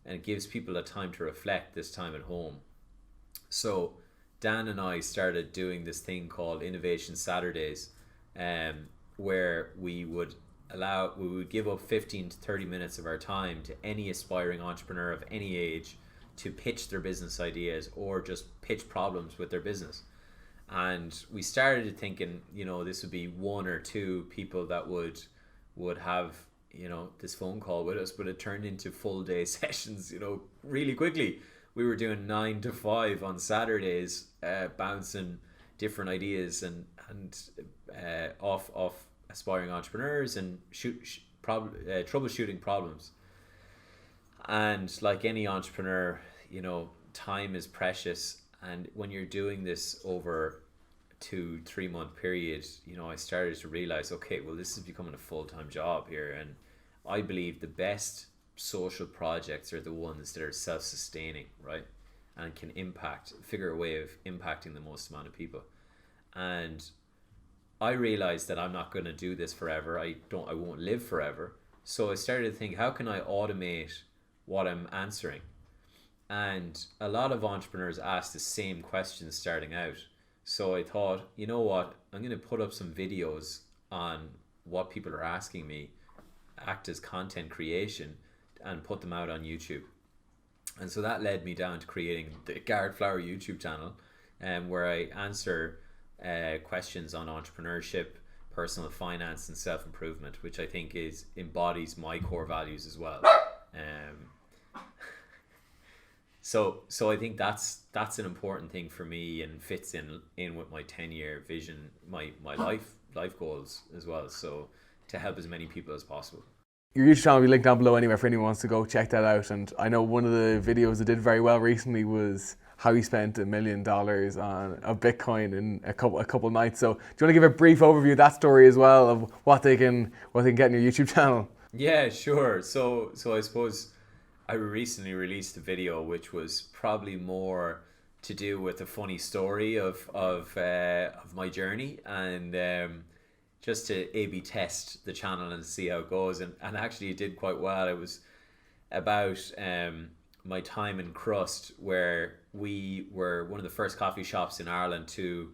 and it gives people a time to reflect this time at home. So Dan and I started doing this thing called Innovation Saturdays, where we would give up 15 to 30 minutes of our time to any aspiring entrepreneur of any age to pitch their business ideas or just pitch problems with their business. And we started thinking, this would be one or two people that would have, this phone call with us, but it turned into full day sessions, really quickly. We were doing 9 to 5 on Saturdays, bouncing different ideas and off aspiring entrepreneurs and troubleshooting problems. And like any entrepreneur, time is precious. And when you're doing this over 2-3 month period, I started to realize, okay, well, this is becoming a full-time job here. And I believe the best social projects are the ones that are self-sustaining, right? And can figure a way of impacting the most amount of people. And I realized that I'm not going to do this forever. I won't live forever. So I started to think, how can I automate what I'm answering? And a lot of entrepreneurs ask the same questions starting out. So I thought, you know what? I'm going to put up some videos on what people are asking me, act as content creation, and put them out on YouTube. And so that led me down to creating the Garret Flower YouTube channel, where I answer questions on entrepreneurship, personal finance, and self-improvement, which I think embodies my core values as well. So I think that's an important thing for me and fits in with my 10-year vision, my life goals as well. So to help as many people as possible. Your YouTube channel will be linked down below anyway for anyone who wants to go check that out. And I know one of the videos that did very well recently was how you spent $1 million on a Bitcoin in a couple nights. So do you want to give a brief overview of that story as well, of what they can get in your YouTube channel? Yeah, sure. So I suppose I recently released a video which was probably more to do with a funny story of my journey, and just to A/B test the channel and see how it goes. And actually it did quite well. It was about my time in Crust, where we were one of the first coffee shops in Ireland to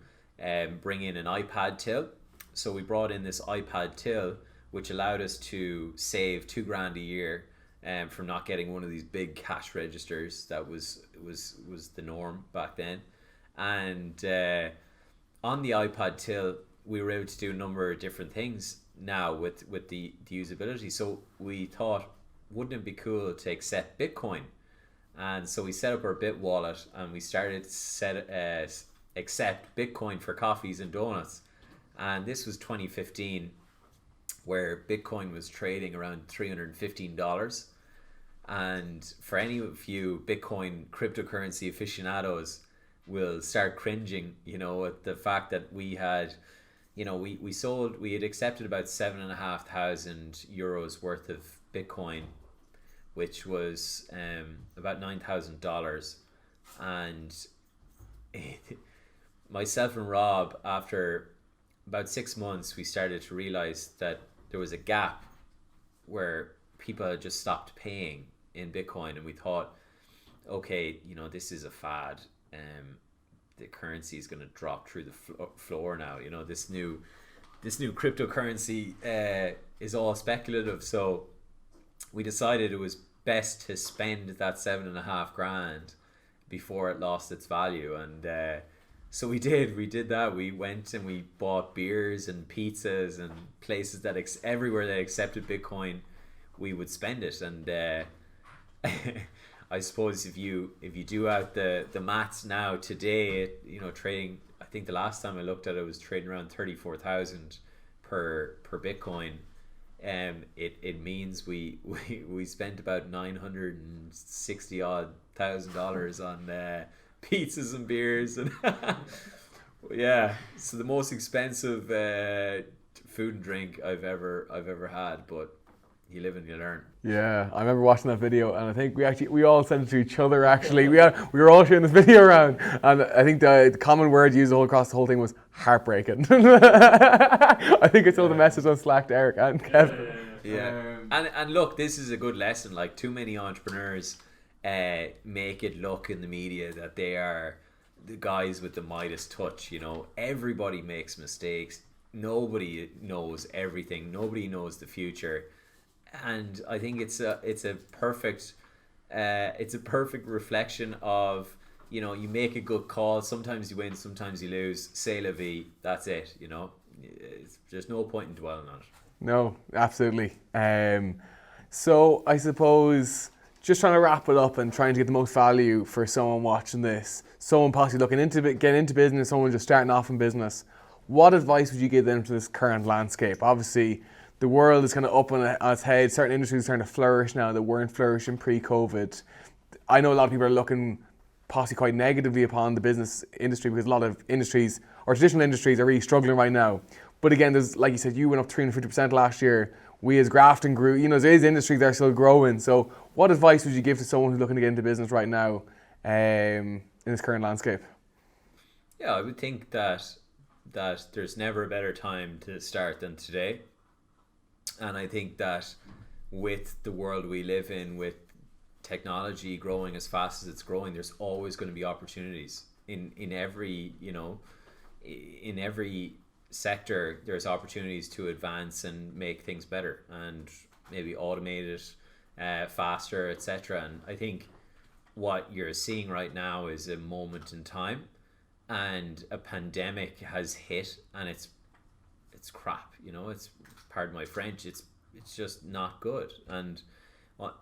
bring in an iPad till. So we brought in this iPad till, which allowed us to save $2,000 a year from not getting one of these big cash registers that was the norm back then. And on the iPad till, we were able to do a number of different things now with the usability. So we thought, wouldn't it be cool to accept Bitcoin? And so we set up our Bit wallet and we started to accept Bitcoin for coffees and donuts. And this was 2015, where Bitcoin was trading around $315. And for any of you Bitcoin cryptocurrency aficionados will start cringing, at the fact that we had, we had accepted about 7,500 euros worth of Bitcoin, which was about $9,000. And myself and Rob, after about 6 months, we started to realize that there was a gap where people had just stopped paying in Bitcoin, and we thought, okay, this is a fad. The currency is going to drop through the floor now. This new cryptocurrency is all speculative. So we decided it was best to spend that $7,500 before it lost its value. And so we did that. We went and we bought beers and pizzas and places that everywhere they accepted Bitcoin, we would spend it. And I suppose if you do out the maths now today, trading, I think the last time I looked at it was trading around 34,000 per Bitcoin. It means we spent about $960 odd thousand on pizzas and beers, and yeah, so the most expensive food and drink I've ever had. But you live and you learn. Yeah, I remember watching that video, and I think we all sent it to each other. Actually, we were all sharing this video around, and I think the common word used all across the whole thing was heartbreaking. I think it's all the message on Slack to Eric and Kevin. Yeah, and look, this is a good lesson. Like, too many entrepreneurs make it look in the media that they are the guys with the Midas touch. You know, everybody makes mistakes. Nobody knows everything. Nobody knows the future. And I think it's a perfect reflection of, you know, you make a good call. Sometimes you win, sometimes you lose. C'est la vie. That's it. You know, there's no point in dwelling on it. No, absolutely. So I suppose just trying to wrap it up and trying to get the most value for someone watching this, someone possibly looking into getting into business, someone just starting off in business. What advice would you give them to this current landscape? Obviously, the world is kind of up on its head. Certain industries are starting to flourish now that weren't flourishing pre-COVID. I know a lot of people are looking possibly quite negatively upon the business industry because a lot of industries or traditional industries are really struggling right now. But again, there's, like you said, you went up 350% last year. We as Grafton grew. You know, there is industries that are still growing. So what advice would you give to someone who's looking to get into business right now in this current landscape? Yeah, I would think that there's never a better time to start than today. And I think that with the world we live in, with technology growing as fast as it's growing, there's always going to be opportunities in every, you know, in every sector. There's opportunities to advance and make things better and maybe automate it faster, etc. And I think what you're seeing right now is a moment in time, and a pandemic has hit, and it's crap. You know, it's, pardon my French, it's just not good. And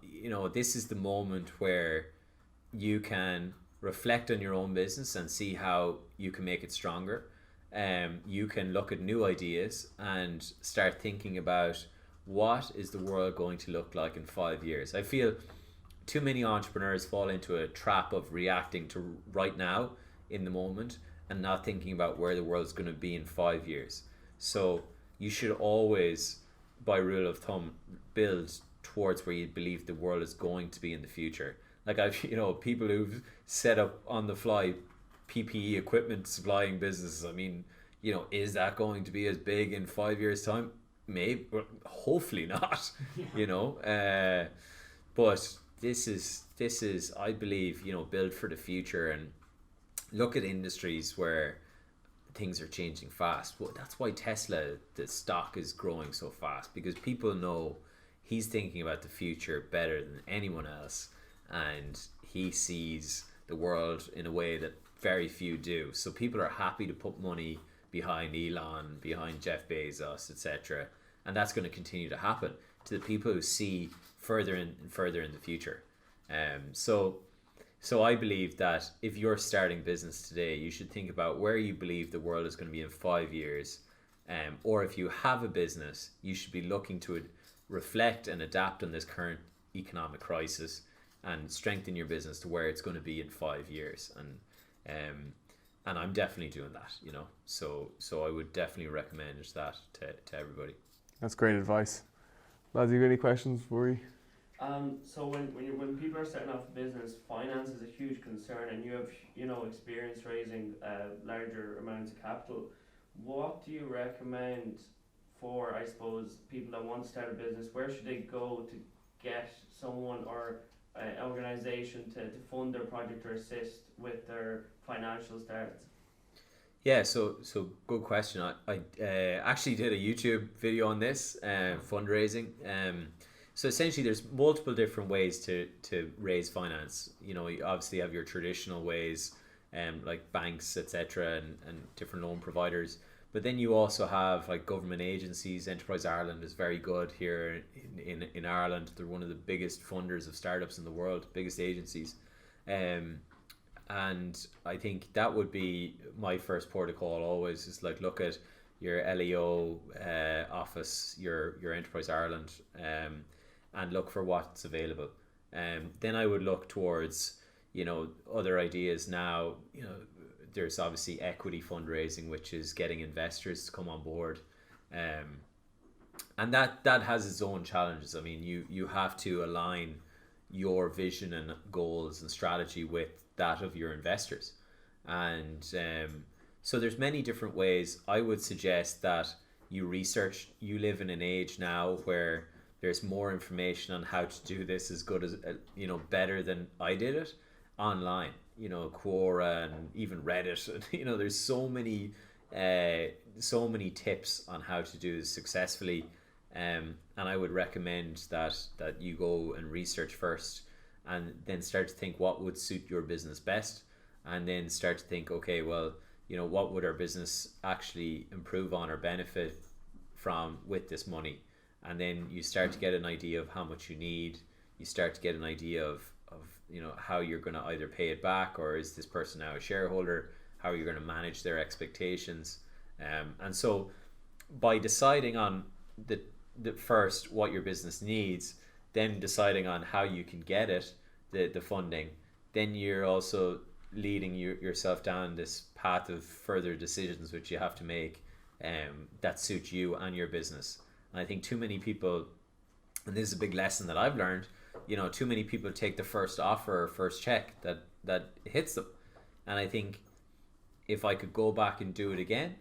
you know, this is the moment where you can reflect on your own business and see how you can make it stronger. You can look at new ideas and start thinking about what is the world going to look like in 5 years. I feel too many entrepreneurs fall into a trap of reacting to right now in the moment and not thinking about where the world's going to be in 5 years. So you should always, by rule of thumb, build towards where you believe the world is going to be in the future. Like, I've, you know, people who've set up on the fly PPE equipment supplying businesses. I mean, you know, is that going to be as big in 5 years' time? Maybe, hopefully not. You know, but this is, I believe, you know, build for the future and look at industries where things are changing fast. Well, that's why Tesla, the stock, is growing so fast, because people know he's thinking about the future better than anyone else, and he sees the world in a way that very few do. So people are happy to put money behind Elon, behind Jeff Bezos, etc. And that's going to continue to happen to the people who see further in the future. So I believe that if you're starting business today, you should think about where you believe the world is going to be in 5 years. Or if you have a business, you should be looking to reflect and adapt on this current economic crisis and strengthen your business to where it's going to be in 5 years. And I'm definitely doing that, you know. So I would definitely recommend that to everybody. That's great advice. Lads, you got any questions for you? So when people are setting off a business, finance is a huge concern, and you have, you know, experience raising larger amounts of capital. What do you recommend for, I suppose, people that want to start a business? Where should they go to get someone or an organisation to fund their project or assist with their financial starts? Yeah, so good question. I actually did a YouTube video on this, fundraising. So essentially, there's multiple different ways to raise finance. You know, you obviously have your traditional ways, like banks, etc., and different loan providers. But then you also have like government agencies. Enterprise Ireland is very good here in Ireland. They're one of the biggest funders of startups in the world, biggest agencies. And I think that would be my first port of call always, is like look at your LEO office, your Enterprise Ireland, and look for what's available. Then I would look towards, you know, other ideas now. You know, there's obviously equity fundraising, which is getting investors to come on board. And that has its own challenges. I mean, you have to align your vision and goals and strategy with that of your investors. And so there's many different ways. I would suggest that you research. You live in an age now where there's more information on how to do this as good as, better than I did it online. Quora and even Reddit. And, there's so many tips on how to do this successfully. And I would recommend that you go and research first, and then start to think what would suit your business best, and then start to think, okay, well, what would our business actually improve on or benefit from with this money? And then you start to get an idea of how much you need. You start to get an idea of how you're going to either pay it back, or is this person now a shareholder? How you're going to manage their expectations. And so by deciding on the first what your business needs, then deciding on how you can get it, the funding, then you're also leading yourself down this path of further decisions which you have to make that suit you and your business. And I think too many people, and this is a big lesson that I've learned, too many people take the first offer or first check that hits them. And I think if I could go back and do it again,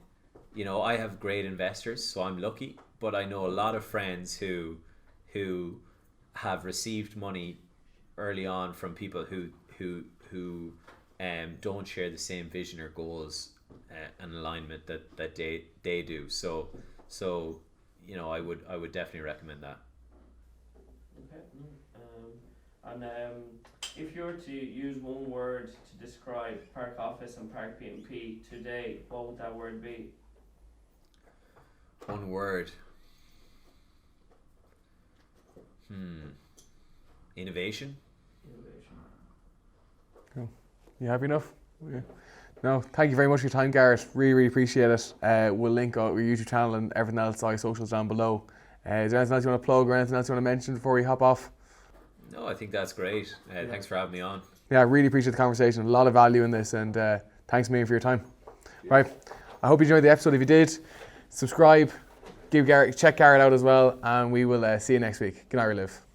I have great investors, so I'm lucky, but I know a lot of friends who have received money early on from people who don't share the same vision or goals and alignment that they do. So I would definitely recommend that. Okay. And if you were to use one word to describe ParkOffice and Park P&P today, what would that word be? One word. Innovation. Cool. You happy enough? Yeah. No, thank you very much for your time, Garret. Really, really appreciate it. We'll link our YouTube channel and everything else, our socials down below. Is there anything else you want to plug or anything else you want to mention before we hop off? No, I think that's great. Thanks for having me on. Yeah, I really appreciate the conversation. A lot of value in this, and thanks a million for your time. Yeah. Right, I hope you enjoyed the episode. If you did, subscribe, check Garret out as well, and we will see you next week. Good night, Relive.